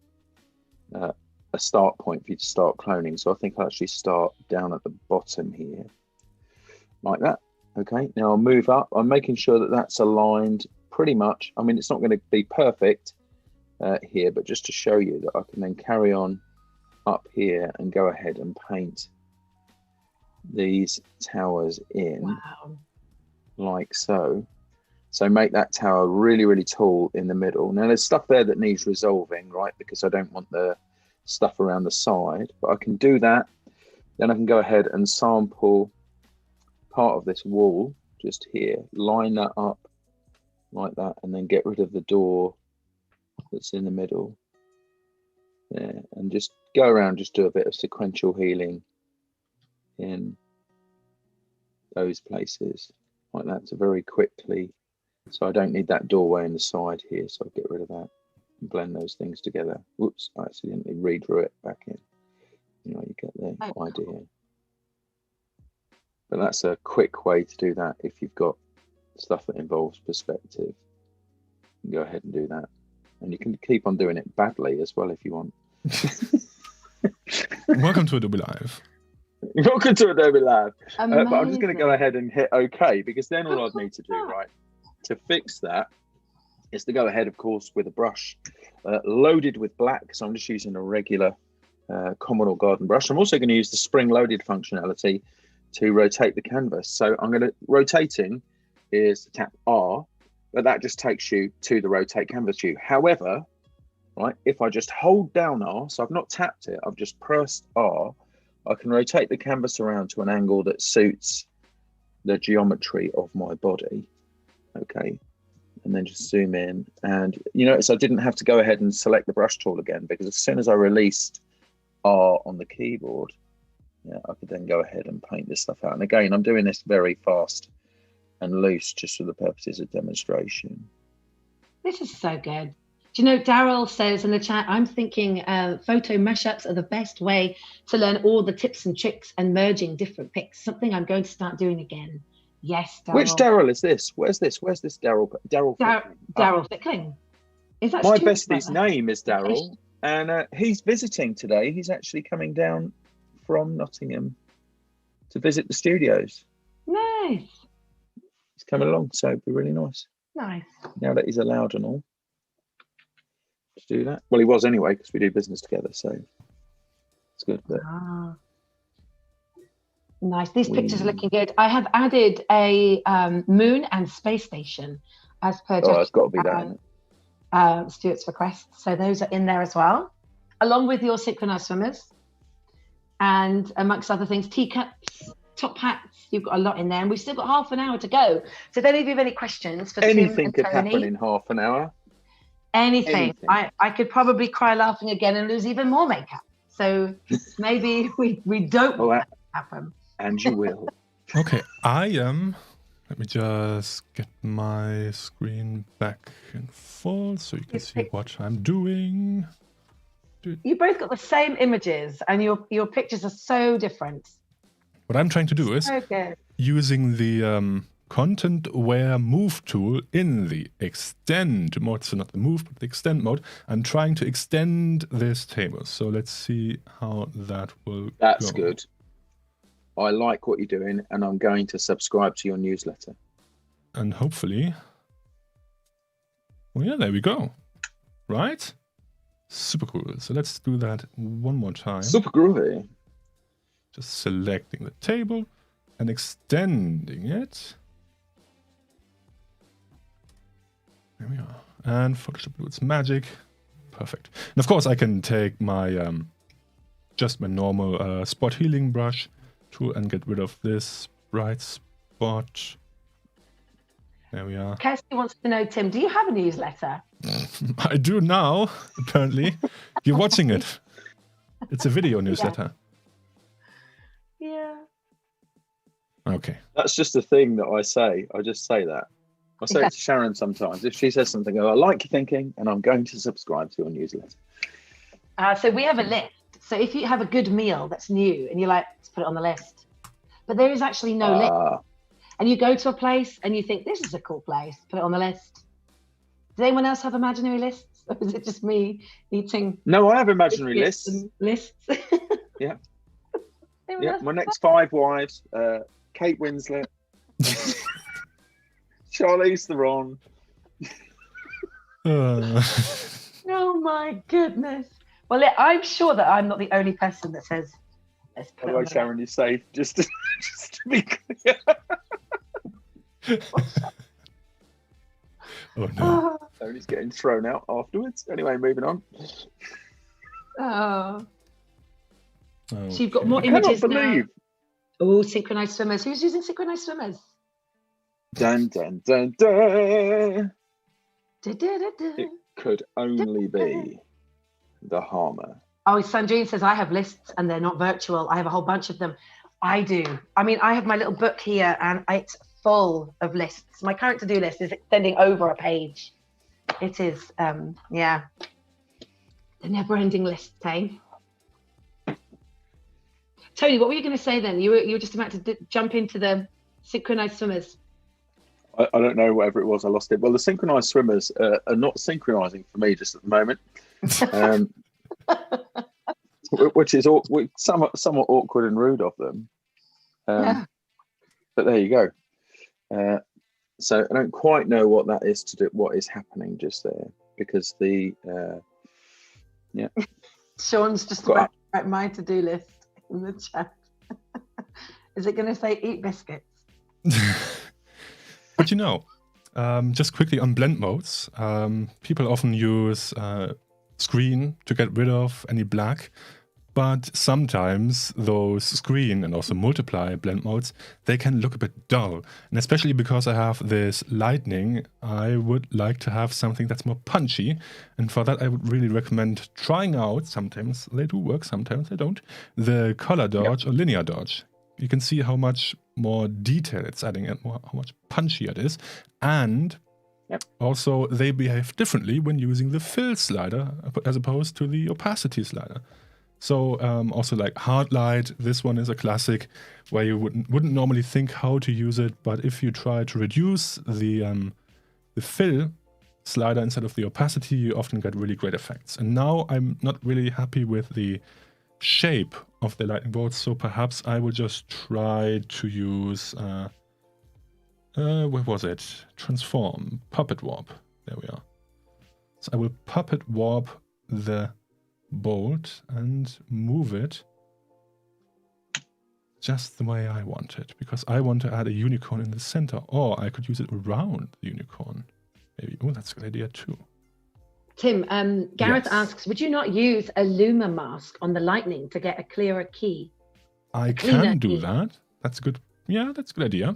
a start point for you to start cloning. So I think I'll actually start down at the bottom here, like that. Okay, now I'll move up. I'm making sure that that's aligned pretty much. I mean, it's not going to be perfect here, but just to show you that I can then carry on up here and go ahead and paint these towers in. Wow. Like so. So make that tower really, really tall in the middle. Now there's stuff there that needs resolving, right? Because I don't want the stuff around the side, but I can do that. Then I can go ahead and sample part of this wall just here, line that up like that, and then get rid of the door that's in the middle there, and just go around, just do a bit of sequential healing in those places like that to very quickly. So I don't need that doorway in the side here, so I'll get rid of that and blend those things together. Whoops, I accidentally redrew it back in. You know, you get the idea. But that's a quick way to do that if you've got stuff that involves perspective. You can go ahead and do that. And you can keep on doing it badly as well if you want. Welcome to Adobe Live. Welcome to Adobe Live. But I'm just Amazing. going to go ahead and hit OK, because then all I'd need to do, right, to fix that is to go ahead, of course, with a brush loaded with black. So I'm just using a regular Commodore Garden brush. I'm also going to use the spring-loaded functionality to rotate the canvas. So I'm going to, rotating is to tap R, but that just takes you to the rotate canvas view. However, right, if I just hold down R, so I've not tapped it, I've just pressed R, I can rotate the canvas around to an angle that suits the geometry of my body. Okay, and then just zoom in, and you notice I didn't have to go ahead and select the brush tool again, because as soon as I released R on the keyboard, yeah, I could then go ahead and paint this stuff out. And again, I'm doing this very fast and loose just for the purposes of demonstration. This is so good. Do you know, Daryl says in the chat, I'm thinking photo mashups are the best way to learn all the tips and tricks and merging different pics. Something I'm going to start doing again. Yes, Daryl. Which Daryl is this? Where's this? Where's this Daryl? Daryl Fickling. Is that my Stuart's bestie's brother? name is Daryl, and he's visiting today. He's actually coming down from Nottingham to visit the studios. Nice. He's coming along, so it'd be really nice. Nice. Now that he's allowed and all to do that. Well, he was anyway, because we do business together, so it's good. But nice. These pictures are looking good. I have added a moon and space station as per it's got to be that. Stuart's request. So those are in there as well, along with your synchronized swimmers, and amongst other things, teacups, top hats. You've got a lot in there, and we've still got half an hour to go. So if any of you have any questions for Anything Tim and could Tony, happen in half an hour. Anything. I could probably cry laughing again and lose even more makeup. So maybe we don't want that to happen. And you will. Okay, I am. Let me just get my screen back in full so you can see what I'm doing. You both got the same images, and your pictures are so different. What I'm trying to do is using the content aware move tool in the extend mode, so not the move, but the extend mode. I'm trying to extend this table. So let's see how that will That's go. good. I like what you're doing, and I'm going to subscribe to your newsletter. And hopefully, well, yeah, there we go. Right? Super cool. So let's do that one more time. Super groovy. Just selecting the table and extending it. There we are. And Photoshop do its magic. Perfect. And of course, I can take my just my normal spot healing brush tool and get rid of this bright spot. There we are. Kirsty wants to know, Tim, do you have a newsletter? I do now, apparently. You're watching it. It's a video newsletter. Yeah. Okay. That's just a thing that I say. I just say that. I say it to Sharon sometimes. If she says something, I like your thinking, and I'm going to subscribe to your newsletter. So we have a list. So if you have a good meal that's new and you're like, let's put it on the list. But there is actually no list. And you go to a place and you think, this is a cool place, put it on the list. Does anyone else have imaginary lists? Or is it just me eating? No, I have imaginary lists. Lists. Yeah. Yeah, my next 5 wives, Kate Winslet, Charlize Theron. Oh my goodness. Well, I'm sure that I'm not the only person that says, let's put By it the on way, the Sharon, you're safe. Just to be clear. Oh no. Tony's getting thrown out afterwards. Anyway, moving on. Oh. Okay. So you've got more I cannot images now. believe. Oh, synchronized swimmers. Who's using synchronized swimmers? Dun, dun, dun, dun. Da, da, da, da. It could only be the Harmer. Oh, Sandrine says, I have lists and they're not virtual. I have a whole bunch of them. I do. I mean, I have my little book here and it's full of lists. My current to-do list is extending over a page. It is, yeah. The never-ending list, eh? Tony, what were you going to say then? You were just about to jump into the synchronized swimmers. I don't know, whatever it was, I lost it. Well, the synchronized swimmers are not synchronizing for me just at the moment, which is somewhat awkward and rude of them. Yeah. But there you go. So I don't quite know what that is to do. What is happening just there? Because the yeah. Sean's just about to write my to-do list in the chat. Is it going to say eat biscuits? But you know, just quickly on blend modes, people often use screen to get rid of any black, but sometimes those screen and also multiply blend modes, they can look a bit dull. And especially because I have this lightning, I would like to have something that's more punchy. And for that, I would really recommend trying out, sometimes they do work, sometimes they don't, the color dodge or linear dodge. You can see how much more detail it's adding and how much punchier it is. And also they behave differently when using the fill slider as opposed to the opacity slider. So also like hard light, this one is a classic where you wouldn't normally think how to use it, but if you try to reduce the fill slider instead of the opacity, you often get really great effects. And now I'm not really happy with the shape of the lightning bolts, so perhaps I will just try to use where was it? Transform, puppet warp. There we are. So I will puppet warp the bolt and move it just the way I want it, because I want to add a unicorn in the center, or I could use it around the unicorn. Maybe. Oh, that's a good idea too. Tim, Gareth Yes. asks, would you not use a Luma mask on the lightning to get a clearer key? I Cleaner can do key. that. That's a good. Yeah, that's a good idea.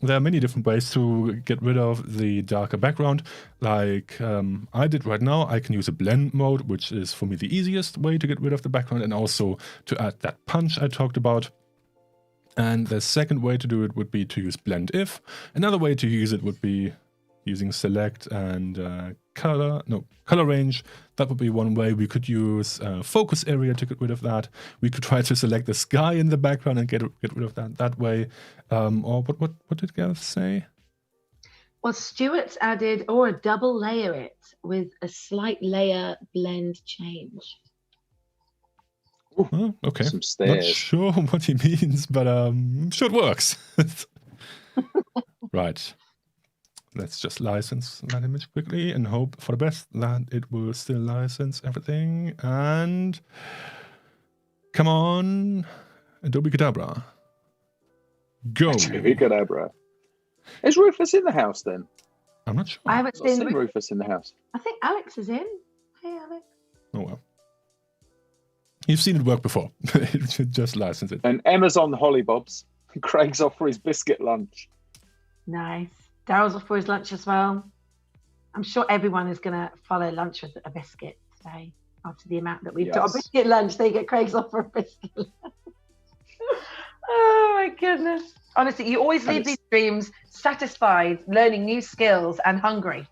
There are many different ways to get rid of the darker background. Like I did right now, I can use a blend mode, which is for me the easiest way to get rid of the background and also to add that punch I talked about. And the second way to do it would be to use blend if. Another way to use it would be using select and color range. That would be one way. We could use focus area to get rid of that. We could try to select the sky in the background and get rid of that way. Or what did Gareth say? Well, Stuart's added, or double layer it with a slight layer blend change. Oh, okay. Some Not stairs. sure what he means, but I'm sure it works. Right. Let's just license that image quickly and hope for the best that it will still license everything. And come on, Adobe Cadabra. Go. Cadabra. Is Rufus in the house then? I'm not sure. I haven't I've seen seen Rufus in the house. I think Alex is in. Hey, Alex. Oh well. You've seen it work before. Just license it. And Emma's on the hollybobs. Craig's off for his biscuit lunch. Nice. Daryl's off for his lunch as well. I'm sure everyone is going to follow lunch with a biscuit today after the amount that we've done. A biscuit lunch, there you go. Craig's off for a biscuit lunch. Oh my goodness. Honestly, you always leave these streams satisfied, learning new skills and hungry.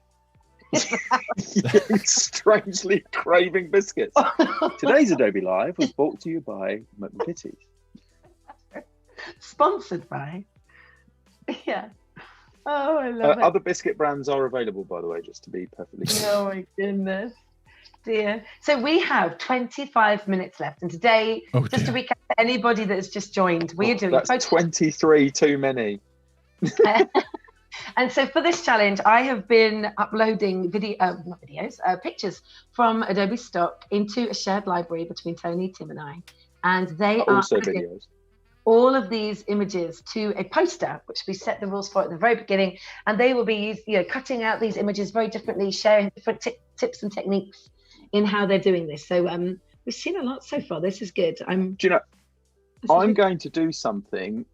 Strangely craving biscuits. Today's Adobe Live was brought to you by McVitie's. Sponsored by. Yeah. Oh, I love it. Other biscuit brands are available, by the way, just to be perfectly clear. Oh my goodness. Dear. So we have 25 minutes left. And today, just to recap for anybody that has just joined, we are doing... That's 23 too many. And so for this challenge, I have been uploading pictures from Adobe Stock into a shared library between Tony, Tim and I. And they are also videos. All of these images to a poster, which we set the rules for at the very beginning. And they will be cutting out these images very differently, sharing different tips and techniques in how they're doing this. So we've seen a lot so far. This is good. I'm going to do something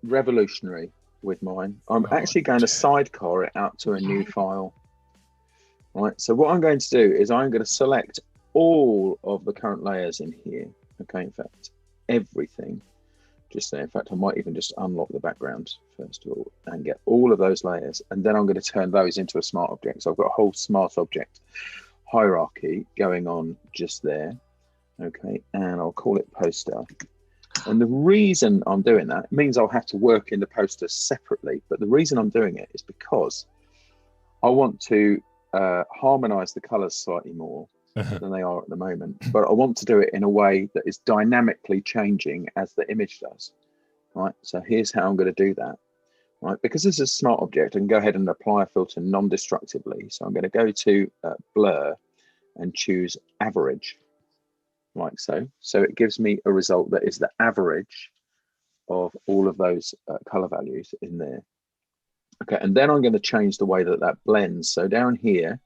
revolutionary with mine. I'm actually going to sidecar it out to a new file. Right. So what I'm going to do is I'm going to select all of the current layers in here. Okay. In fact, everything. Just there. In fact, I might even just unlock the background first of all and get all of those layers. And then I'm going to turn those into a smart object. So I've got a whole smart object hierarchy going on just there. Okay. And I'll call it poster. And the reason I'm doing that means I'll have to work in the poster separately. But the reason I'm doing it is because I want to harmonize the colors slightly more than they are at the moment. But I want to do it in a way that is dynamically changing as the image does. Right. So here's how I'm going to do that. Right. Because this is a smart object, I can go ahead and apply a filter non-destructively. So I'm going to go to blur and choose average. Like so. So it gives me a result that is the average of all of those color values in there. Okay, and then I'm going to change the way that that blends. So down here,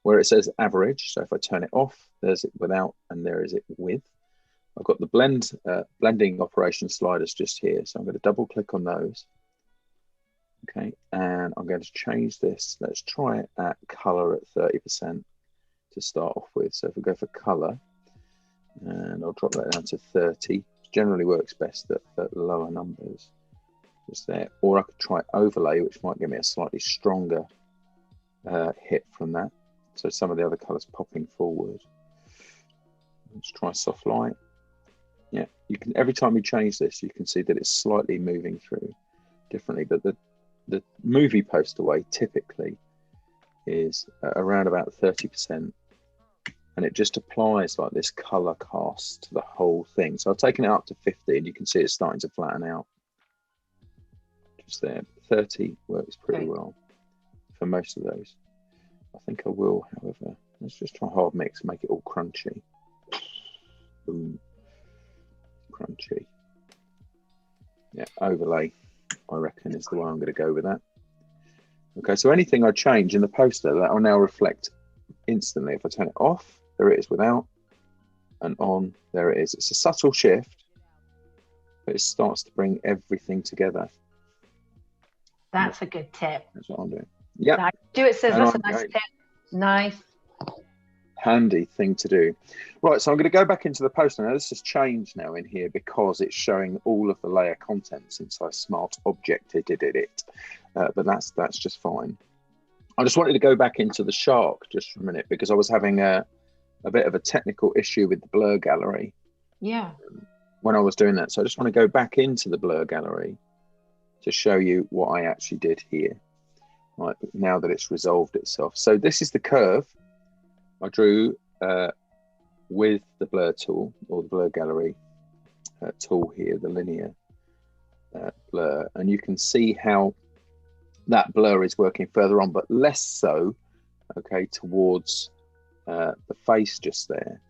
where it says average, so if I turn it off, there's it without, and there is it with. I've got the blending operation sliders just here. So I'm going to double click on those. Okay, and I'm going to change this. Let's try it at color at 30% to start off with. So if we go for color, and I'll drop that down to 30. Generally works best at lower numbers. Just there. Or I could try overlay, which might give me a slightly stronger hit from that. So some of the other colors popping forward. Let's try soft light. Yeah, you can, every time you change this, you can see that it's slightly moving through differently. But the movie poster way typically is around about 30%. And it just applies like this color cast to the whole thing. So I've taken it up to 50 and you can see it's starting to flatten out. Just there. 30 works pretty well for most of those. I think I will, however, let's just try hard mix, make it all crunchy. Boom. Crunchy. Yeah, overlay, I reckon, is the way I'm going to go with that. Okay, so anything I change in the poster, that will now reflect instantly. If I turn it off, there it is without, and on, there it is. It's a subtle shift, but it starts to bring everything together. That's a good tip. That's what I'm doing. Yeah. Do it says that's a nice tip. Nice. Handy thing to do. Right, so I'm going to go back into the poster. Now this has changed now in here because it's showing all of the layer content since I smart objected it. But that's just fine. I just wanted to go back into the shark just for a minute because I was having a bit of a technical issue with the blur gallery. Yeah. When I was doing that. So I just want to go back into the blur gallery to show you what I actually did here. Right, now that it's resolved itself. So this is the curve I drew with the blur tool or the blur gallery tool here, the linear blur. And you can see how that blur is working further on, but less so, okay, towards the face just there.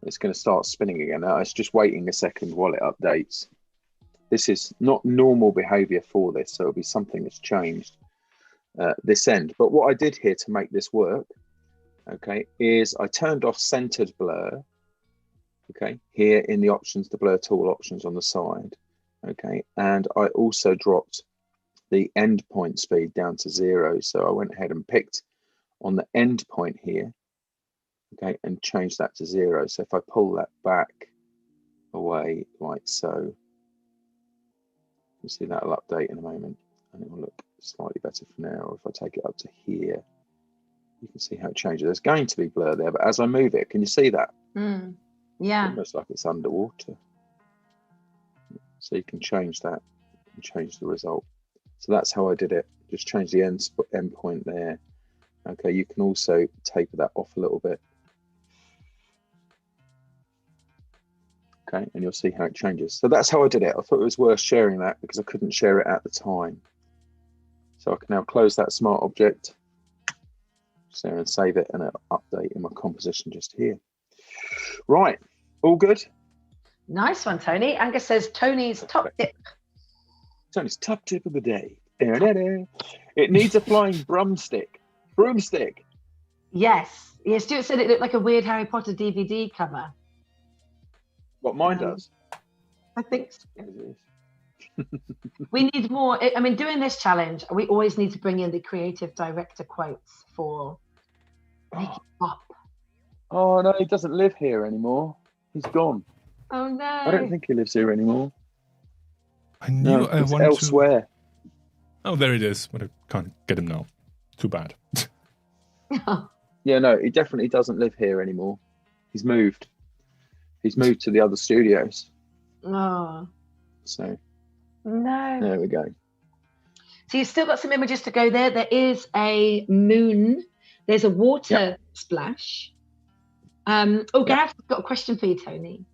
It's going to start spinning again. Now, it's just waiting a second while it updates. This is not normal behavior for this, so it'll be something that's changed this end. But what I did here to make this work okay, is I turned off centered blur, okay, here in the options, the blur tool options on the side, okay, and I also dropped the endpoint speed down to 0. So I went ahead and picked on the endpoint here, okay, and changed that to 0. So if I pull that back away like so, you see that'll update in a moment and it will look slightly better from there. Or if I take it up to here, you can see how it changes. There's going to be blur there, but as I move it, can you see that? Yeah. Almost like it's underwater. So you can change that and change the result. So that's how I did it. Just change the end point there. Okay, you can also taper that off a little bit. Okay, and you'll see how it changes. So that's how I did it. I thought it was worth sharing that because I couldn't share it at the time. So I can now close that smart object, share and save it, and it'll update in my composition just here. Right, all good? Nice one, Tony. Angus says Tony's top tip. Tony's top tip of the day. It needs a flying broomstick. Broomstick. Yes. Yeah, Stuart said it looked like a weird Harry Potter DVD cover. What mine does. I think so. We need more. I mean, doing this challenge, we always need to bring in the creative director quotes for make it pop. Oh no, he doesn't live here anymore. He's gone. Oh no. I don't think he lives here anymore. I knew I it's wanted elsewhere. to. Oh, there it is, but I can't get him now. Too bad. Yeah, no, he definitely doesn't live here anymore. He's moved. He's moved to the other studios. Oh. So No. there we go. So you've still got some images to go there. There is a moon. There's a water splash. Gareth's got a question for you, Tony.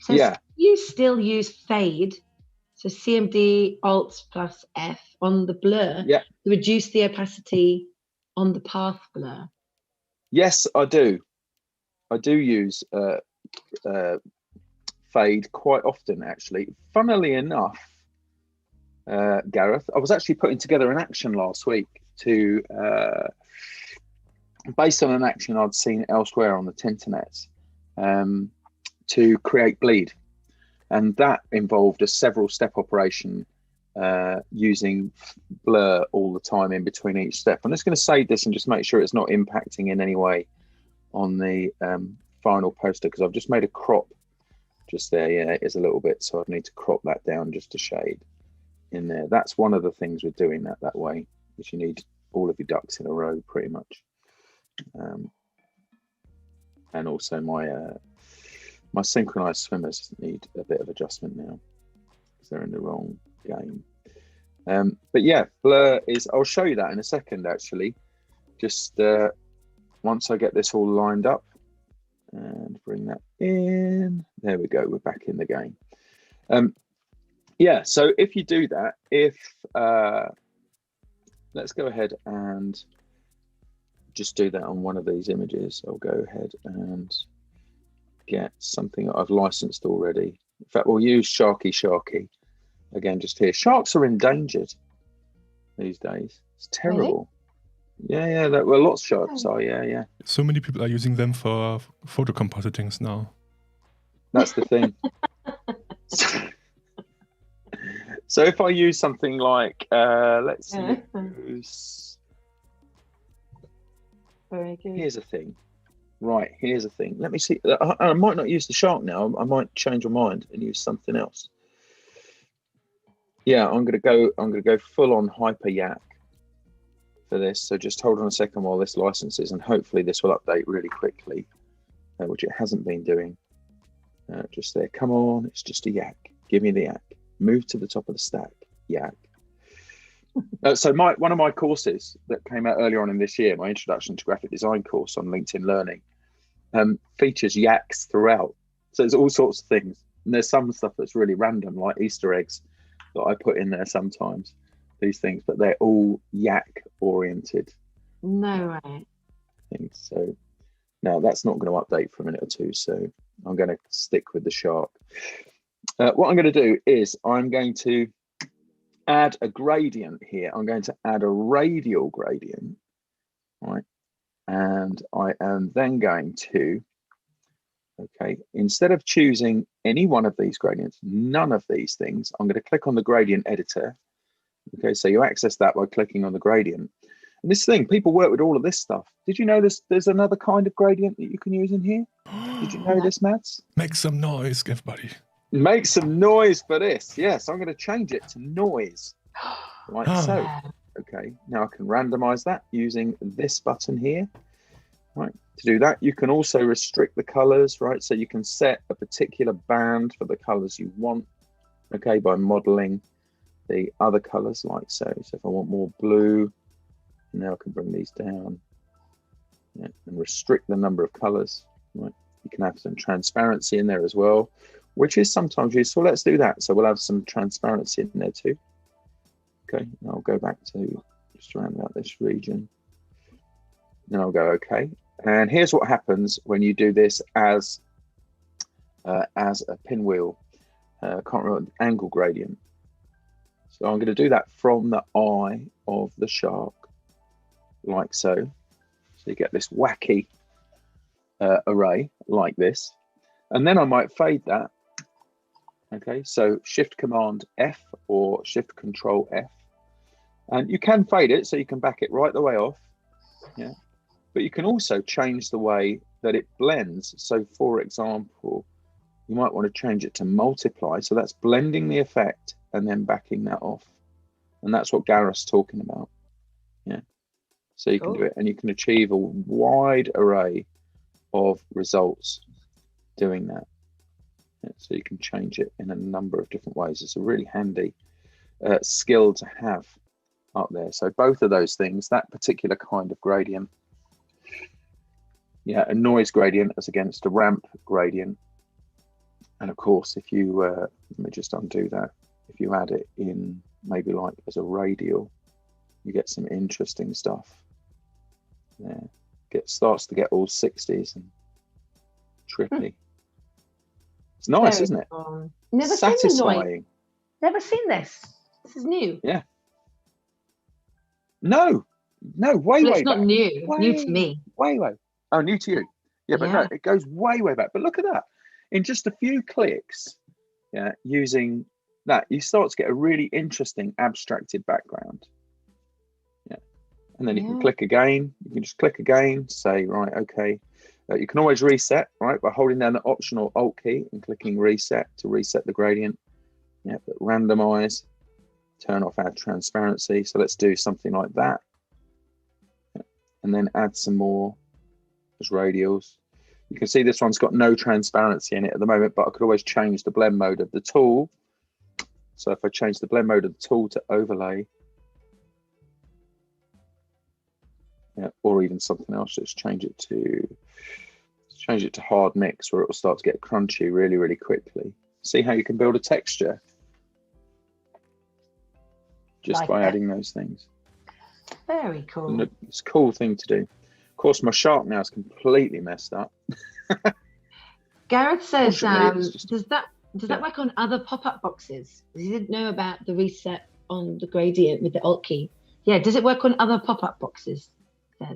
So you still use fade, so CMD Alt plus F on the blur to reduce the opacity on the path blur? Yes, I do. I do use fade quite often, actually. Funnily enough, Gareth, I was actually putting together an action last week to, based on an action I'd seen elsewhere on the Tinternet, to create bleed. And that involved a several step operation using blur all the time in between each step. I'm just going to save this and just make sure it's not impacting in any way on the final poster, because I've just made a crop just there. Yeah, it is a little bit, so I'd need to crop that down just a shade in there. That's one of the things with doing that way, is you need all of your ducks in a row pretty much. And also my synchronized swimmers need a bit of adjustment now because they're in the wrong game. But yeah, blur is, I'll show you that in a second actually, just once I get this all lined up and bring that in. There we go, we're back in the game. Yeah, so if you do that, let's go ahead and just do that on one of these images. I'll go ahead and get something that I've licensed already. In fact, we'll use Sharky again just here. Sharks are endangered these days. It's terrible. Really? Yeah, well, lots of sharks are. Yeah. So many people are using them for photo compositings now. That's the thing. So if I use something like, let's use. Very good. Here's a thing. Right, here's a thing. Let me see. I might not use the shark now. I might change my mind and use something else. Yeah, I'm gonna go full on hyper yak for this. So just hold on a second while this licenses, and hopefully this will update really quickly, which it hasn't been doing. Just there. Come on, it's just a yak. Give me the yak. Move to the top of the stack. Yak. So one of my courses that came out earlier on in this year, my Introduction to Graphic Design course on LinkedIn Learning, features yaks throughout. So there's all sorts of things. And there's some stuff that's really random, like Easter eggs that I put in there sometimes, these things, but they're all yak oriented. No way. Things. So now that's not going to update for a minute or two. So I'm going to stick with the shark. What I'm going to do is I'm going to add a gradient here. I'm going to add a radial gradient, right? And I am then going to, okay, instead of choosing any one of these gradients, none of these things, I'm going to click on the gradient editor. Okay, so you access that by clicking on the gradient. And this thing, people work with all of this stuff. Did you know there's another kind of gradient that you can use in here? Did you know this, Mads? Make some noise, everybody. Make some noise for this. Yes, I'm going to change it to noise, like so. Okay, now I can randomize that using this button here. Right, to do that, you can also restrict the colors, right? So you can set a particular band for the colors you want, okay, by modeling the other colors like so. So if I want more blue, now I can bring these down, yeah, and restrict the number of colors, right? You can have some transparency in there as well, which is sometimes useful. Let's do that. So we'll have some transparency in there too. Okay, and I'll go back to just around about this region. Then I'll go okay. And here's what happens when you do this as a pinwheel. Can't remember the angle gradient. So I'm going to do that from the eye of the shark, like so. So you get this wacky array like this. And then I might fade that. Okay, so Shift Command F or Shift Control F. And you can fade it, so you can back it right the way off. Yeah. But you can also change the way that it blends. So for example, you might want to change it to multiply. So that's blending the effect and then backing that off. And that's what Gareth's talking about. Yeah. So you can do it, and you can achieve a wide array of results doing that. Yeah, so you can change it in a number of different ways. It's a really handy skill to have up there. So both of those things, that particular kind of gradient, yeah, a noise gradient as against a ramp gradient. And of course, if you, let me just undo that. If you add it in maybe like as a radial, you get some interesting stuff. Yeah, starts to get all 60s and trippy. It's nice, isn't it? Never satisfying. Never seen this. This is new. Yeah. No, way It's not back. new. New to me. Way. Oh, new to you. Yeah, but no, it goes way back. But look at that. In just a few clicks, yeah, using that, you start to get a really interesting abstracted background. Yeah. And then you can click again. You can just click again, say, right, okay. You can always reset, right, by holding down the Option or Alt key and clicking reset to reset the gradient. Yeah, but randomize, turn off add transparency. So let's do something like that. Yeah. And then add some more as radials. You can see this one's got no transparency in it at the moment, but I could always change the blend mode of the tool. So if I change the blend mode of the tool to overlay, yeah, or even something else, let's change it to hard mix, where it will start to get crunchy really, really quickly. See how you can build a texture just like by adding those things. Very cool. And it's a cool thing to do. Of course, my shark now is completely messed up. Gareth says, does that work on other pop-up boxes? He didn't know about the reset on the gradient with the Alt key. Yeah, does it work on other pop-up boxes?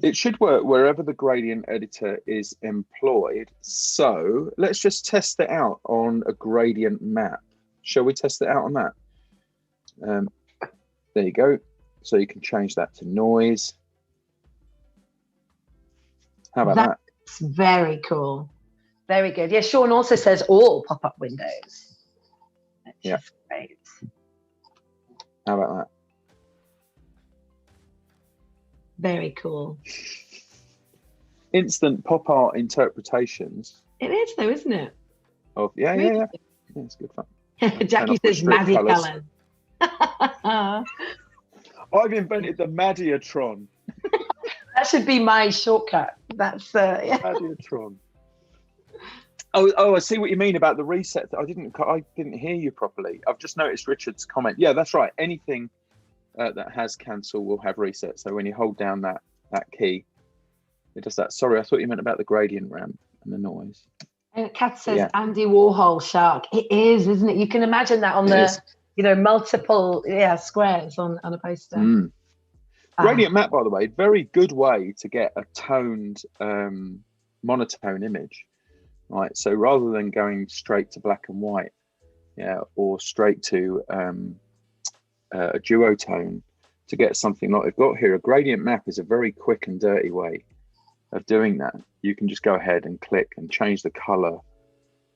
It should work wherever the gradient editor is employed. So let's just test it out on a gradient map. Shall we test it out on that? There you go. So you can change that to noise. How about that? That's very cool. Very good. Yeah, Sean also says all pop-up windows. That's great. How about that? Very cool. Instant pop art interpretations. It is though, isn't it? Of yeah, it's good fun. Jackie says Maddy colours. I've invented the Maddyatron. That should be my shortcut. That's Maddyatron. Oh, I see what you mean about the reset. I didn't hear you properly. I've just noticed Richard's comment. Yeah, that's right. Anything that has cancel will have reset. So when you hold down that key, it does that. Sorry, I thought you meant about the gradient ramp and the noise. And Kath says Andy Warhol shark. It is, isn't it? You can imagine that on multiple squares on a poster. Gradient map, by the way, very good way to get a toned monotone image. Right, so rather than going straight to black and white, or straight to a duotone, to get something like we've got here, a gradient map is a very quick and dirty way of doing that. You can just go ahead and click and change the color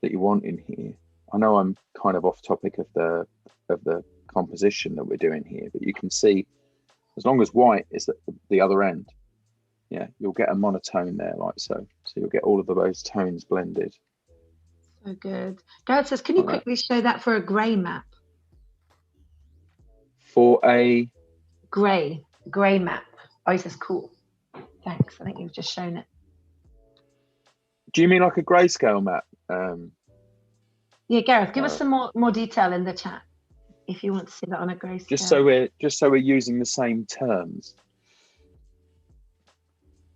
that you want in here. I know I'm kind of off topic of the composition that we're doing here, but you can see as long as white is at the other end, you'll get a monotone there, like so. So you'll get all of those tones blended. So good. Gareth says, can you quickly show that for a grey map? For a grey map. Oh, he says, cool. Thanks. I think you've just shown it. Do you mean like a grayscale map? Yeah, Gareth, give us some more detail in the chat if you want to see that on a grayscale. Just so we're using the same terms.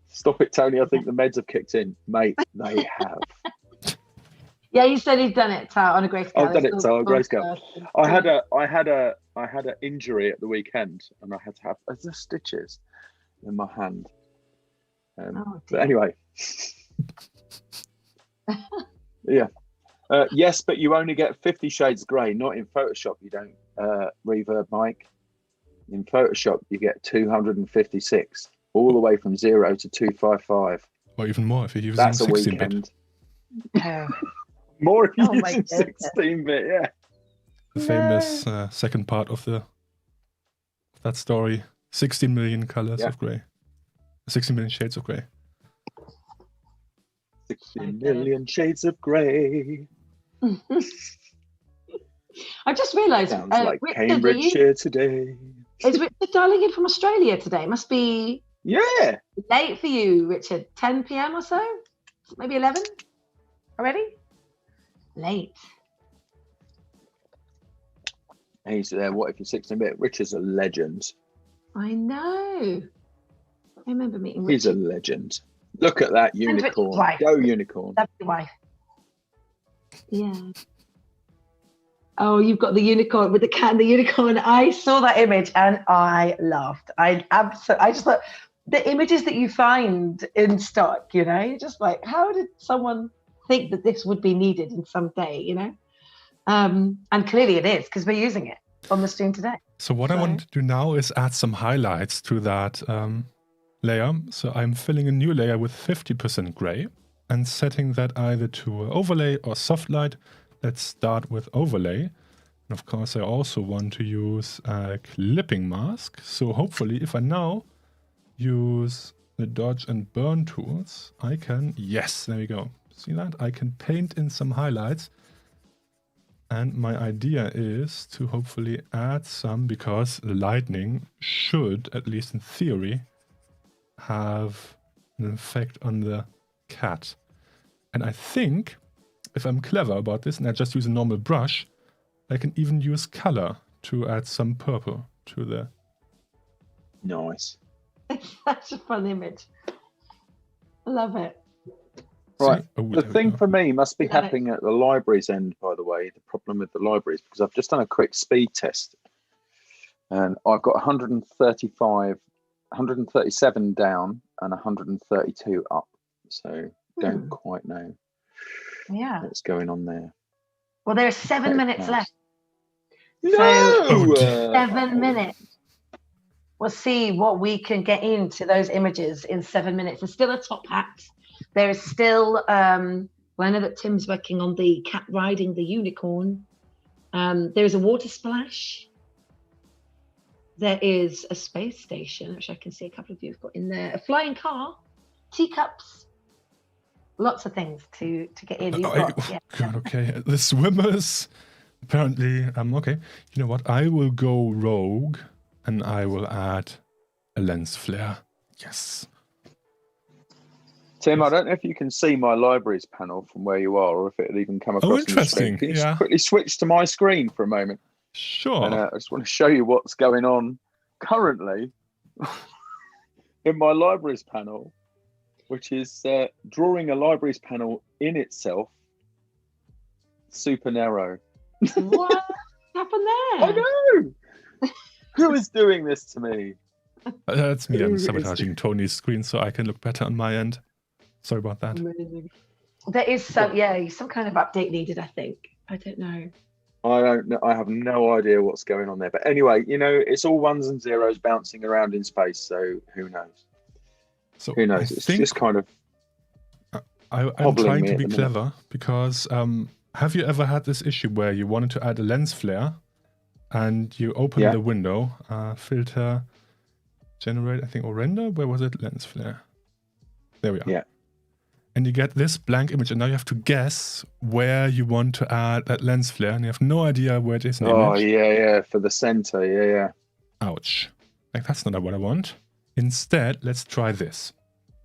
Stop it, Tony. I think the meds have kicked in, mate. They have. Yeah, you said he's done it on a grayscale. I've done it on a grayscale. I had an injury at the weekend, and I had to have the stitches in my hand. But anyway, yeah. Yes, but you only get 50 shades grey. Not in Photoshop. You don't. Reverb Mike. In Photoshop, you get 256, all the way from 0 to 255. Or even more if you're using 16-bit. More if you're using 16-bit, yeah. The famous second part of that story, 16 million colors of grey. 16 million shades of grey. 16 million shades of grey. I just realised. Sounds like Richard, Cambridgeshire today. Is Richard dialing in from Australia today? Must be late for you, Richard. 10 p.m. or so? Maybe 11 already? Late. He's there. What if you're 16-bit? Richard's a legend. I know. I remember meeting Richard. He's a legend. Look at that unicorn. Go unicorn. That's your wife. Yeah. Oh, you've got the unicorn with the cat and the unicorn. I saw that image and I laughed. I just thought the images that you find in stock, you're just like, how did someone think that this would be needed in some day, And clearly it is, because we're using it on the stream today. So what I want to do now is add some highlights to that layer. So I'm filling a new layer with 50% gray and setting that either to overlay or soft light. Let's start with overlay. And of course, I also want to use a clipping mask. So hopefully, if I now use the dodge and burn tools, I can, yes, there we go. See that? I can paint in some highlights. And my idea is to hopefully add some, because the lightning should, at least in theory, have an effect on the cat. And I think if I'm clever about this and I just use a normal brush, I can even use color to add some purple to the... Nice. It's such a fun image. I love it. Right. The thing for me must be happening at the library's end, by the way. The problem with the libraries, because I've just done a quick speed test and I've got 137 down and 132 up. So don't quite know what's going on there. Well, there's 7 minutes left. No! So 7 minutes. We'll see what we can get into those images in 7 minutes. There's still a top hat. There is still, I know that Tim's working on the cat riding the unicorn. There is a water splash. There is a space station, which I can see a couple of you have got in there. A flying car, teacups, lots of things to get in. God, okay. The swimmers, apparently, okay. You know what? I will go rogue and I will add a lens flare. Yes. Tim, I don't know if you can see my libraries panel from where you are, or if it'll even come across. Oh, interesting. Can you quickly switch to my screen for a moment? Sure. And I just want to show you what's going on currently in my libraries panel, which is drawing a libraries panel in itself super narrow. What happened there? I know. Who is doing this to me? That's me. I'm Who is sabotaging Tony's screen so I can look better on my end. Sorry about that. Amazing. There is some kind of update needed, I think. I don't know. I don't know. I have no idea what's going on there. But anyway, it's all ones and zeros bouncing around in space. So who knows? So Who knows? It's just kind of. I'm hobbling trying me to at be the minute. clever because have you ever had this issue where you wanted to add a lens flare and you open Yeah. the window, filter, generate, I think, or render? Where was it? Lens flare. There we are. Yeah. And you get this blank image, and now you have to guess where you want to add that lens flare, and you have no idea where it is in the Oh, image. yeah. For the center. Yeah. Ouch. Like, that's not what I want. Instead, let's try this.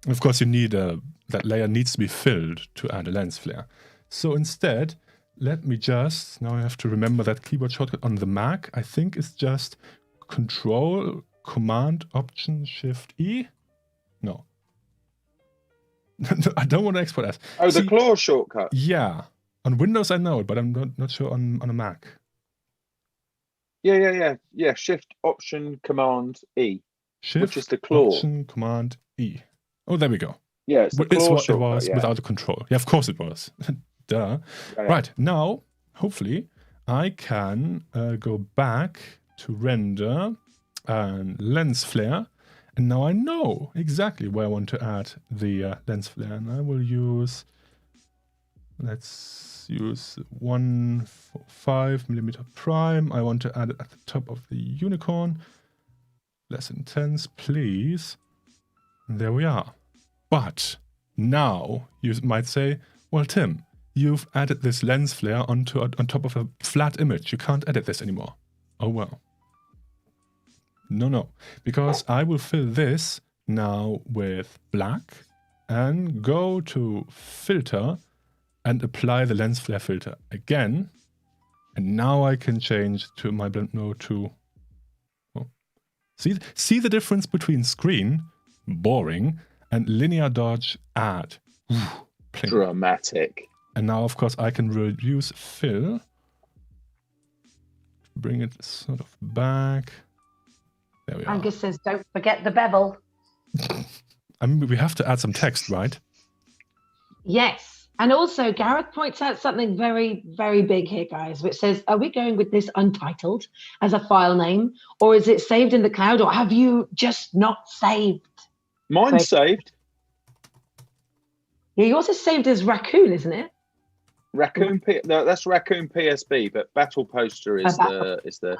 Of course, you need that layer needs to be filled to add a lens flare. So instead, let me just, now I have to remember that keyboard shortcut on the Mac. I think it's just Control, Command, Option, Shift, E. No. I don't want to export as. Oh, the claw shortcut. Yeah. On Windows, I know it, but I'm not sure on a Mac. Yeah. Shift, Option, Command, E. Shift, which is the claw. Option, Command, E. Oh, there we go. Yeah, it's the It's claw what it shortcut. was Yeah. without the control. Yeah, of course it was. Duh. Yeah. Right, now, hopefully, I can go back to render and lens flare. And now I know exactly where I want to add the lens flare. And I will use, let's use 1.5mm prime. I want to add it at the top of the unicorn. Less intense, please. And there we are. But now you might say, well, Tim, you've added this lens flare on top of a flat image. You can't edit this anymore. Oh, well. No. Because I will fill this now with black and go to filter and apply the lens flare filter again. And now I can change to my blend mode to... Oh. See the difference between screen, boring, and linear dodge, add. Pling. Dramatic. And now, of course, I can reduce fill. Bring it sort of back. There we are. Angus says, don't forget the bevel. I mean, we have to add some text, right? Yes. And also, Gareth points out something very, very big here, guys, which says, are we going with this Untitled as a file name, or is it saved in the cloud, or have you just not saved? Mine's saved. Yeah, yours is saved as Raccoon, isn't it? No, that's Raccoon PSB, but Battle Poster is the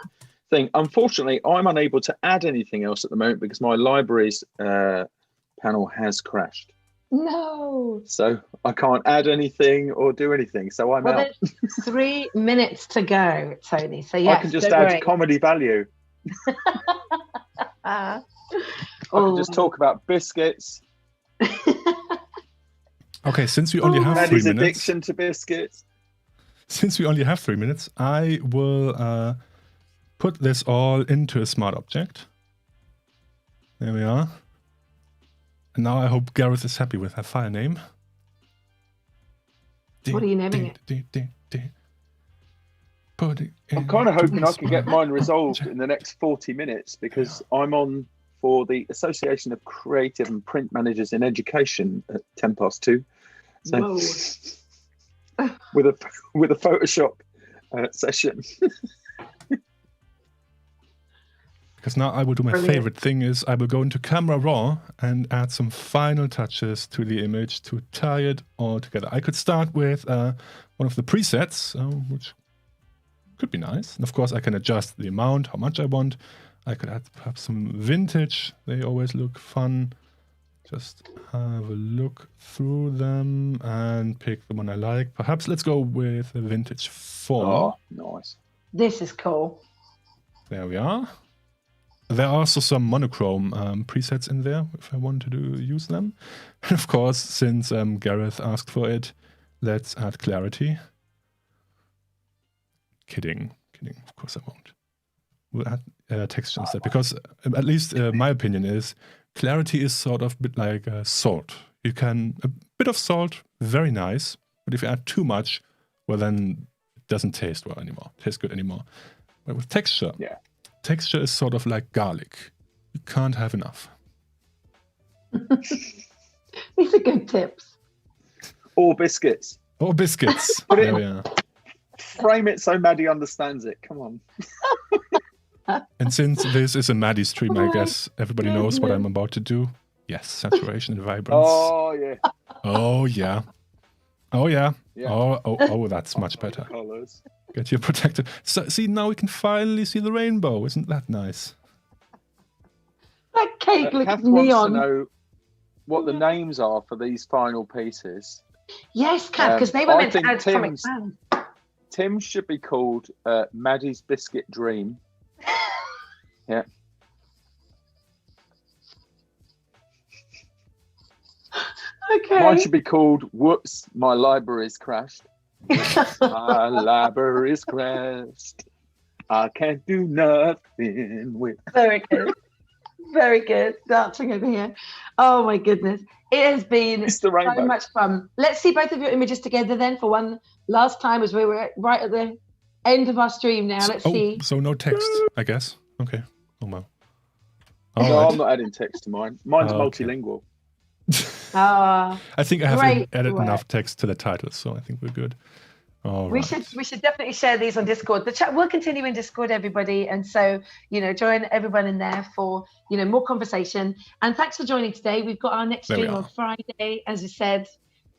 thing. Unfortunately, I'm unable to add anything else at the moment because my libraries panel has crashed. No. So I can't add anything or do anything. So I'm out. There's 3 minutes to go, Tony. So yes, I can just add comedy value. I can just talk about biscuits. Okay, since we only have 3 Maddy's minutes. addiction to biscuits. Since we only have 3 minutes, I will put this all into a smart object. There we are. And now I hope Gareth is happy with her file name. What are you naming it? I'm kind of hoping I can get mine resolved in the next 40 minutes because I'm on for the Association of Creative and Print Managers in Education at 2:10. So with a Photoshop session. Because now I will do my favorite thing is I will go into Camera Raw and add some final touches to the image to tie it all together. I could start with one of the presets, which could be nice. And of course I can adjust the amount, how much I want. I could add perhaps some vintage. They always look fun. Just have a look through them and pick the one I like. Perhaps let's go with the vintage 4. Oh, nice. This is cool. There we are. There are also some monochrome presets in there if I want to use them. And of course, since Gareth asked for it, let's add clarity. Kidding. Of course I won't. We'll add texture instead because at least my opinion is clarity is sort of a bit like salt. A bit of salt, very nice. But if you add too much, well then it doesn't taste good anymore. But with texture, texture is sort of like garlic. You can't have enough. These are good tips. Or biscuits. Or biscuits. Put it- There we are. Frame it so Maddy understands it. Come on. And since this is a Maddy stream, I Oh, guess everybody knows what I'm about to do. Yes, saturation and vibrance. Oh yeah. Oh yeah. Oh yeah. Yeah. Oh, that's much better. Colours. Get your protector. So, see, now we can finally see the rainbow. Isn't that nice? That cake looks Kath wants to neon. know what the names are for these final pieces. Yes, Kat, because they were I meant to think add comic Tim's- fans. Tim should be called Maddy's Biscuit Dream. Yeah. Okay. Mine should be called Whoops, My Library's Crashed. My library's crashed. I can't do nothing with. Very good. Very good. Dancing over here. Oh my goodness. It has been It's the so rainbow. much fun. Let's see both of your images together then for one last time as we were right at the end of our stream now. Let's see. So no text, I guess. Okay. Oh wow. No, All right. I'm not adding text to mine. Mine's Oh, okay. multilingual. Ah, I think I haven't Great added work. enough text to the title, so I think we're good. All we right. should definitely share these on Discord. The chat will continue in Discord, everybody, and so join everyone in there for more conversation. And thanks for joining today. We've got our next There we stream on are. Friday, as you said,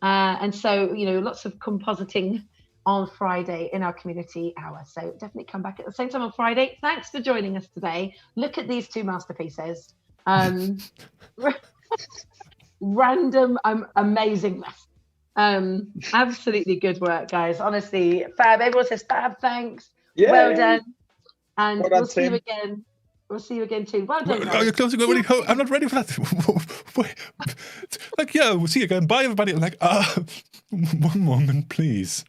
and so lots of compositing on Friday in our community hour. So definitely come back at the same time on Friday. Thanks for joining us today. Look at these two masterpieces. Random, amazingness. Absolutely good work, guys. Honestly, fab. Everyone says fab. Thanks. Yeah. Well done. And Well done, we'll see you Tim. again. We'll see you again too. Well done. Are guys. you closing already? Oh, I'm not ready for that. Wait. Like, yeah, we'll see you again. Bye, everybody. Like, one moment, please.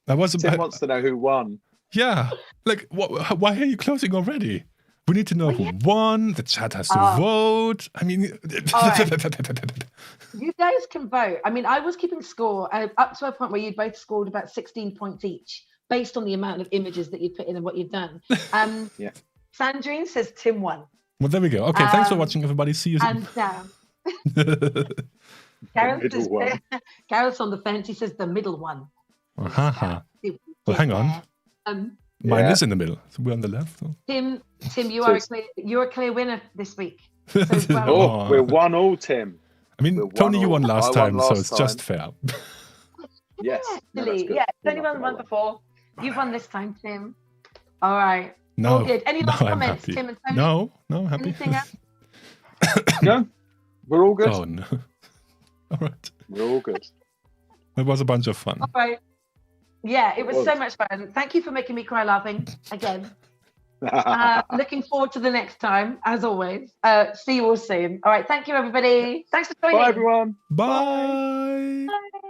I was Tim about. wants to know who won. Yeah. Like, why are you closing already? We need to know who won. The chat has to vote. I mean, You guys can vote. I mean, I was keeping score up to a point where you both scored about 16 points each, based on the amount of images that you put in and what you've done. Yeah. Sandrine says Tim won. well, there we go. Okay, thanks for watching, everybody. See you soon. And Gareth middle says, one. Gareth's on the fence. He says the middle one. Haha. Well, hang on. Mine Yeah. is in the middle. So we're on the left. So. Tim, you're a clear winner this week. So well, Oh, we're 1-1, Tim. I mean, We're Tony, you 1-1. won last I won time, so last it's just time. fair. Yes. No, that's silly. good. Yeah, You're Tony not won gonna one before. You've won this time, Tim. All right. No, All good. Any last I'm comments, happy. Tim and Tony? No, I'm happy. Anything else? No, we're all good. Oh, no. All right. We're all good. It was a bunch of fun. All right. Yeah, it was It so was. much fun. Thank you for making me cry laughing again. Looking forward to the next time, as always. See you all soon. All right. Thank you, everybody. Thanks for joining. Bye, everyone. Bye. Bye.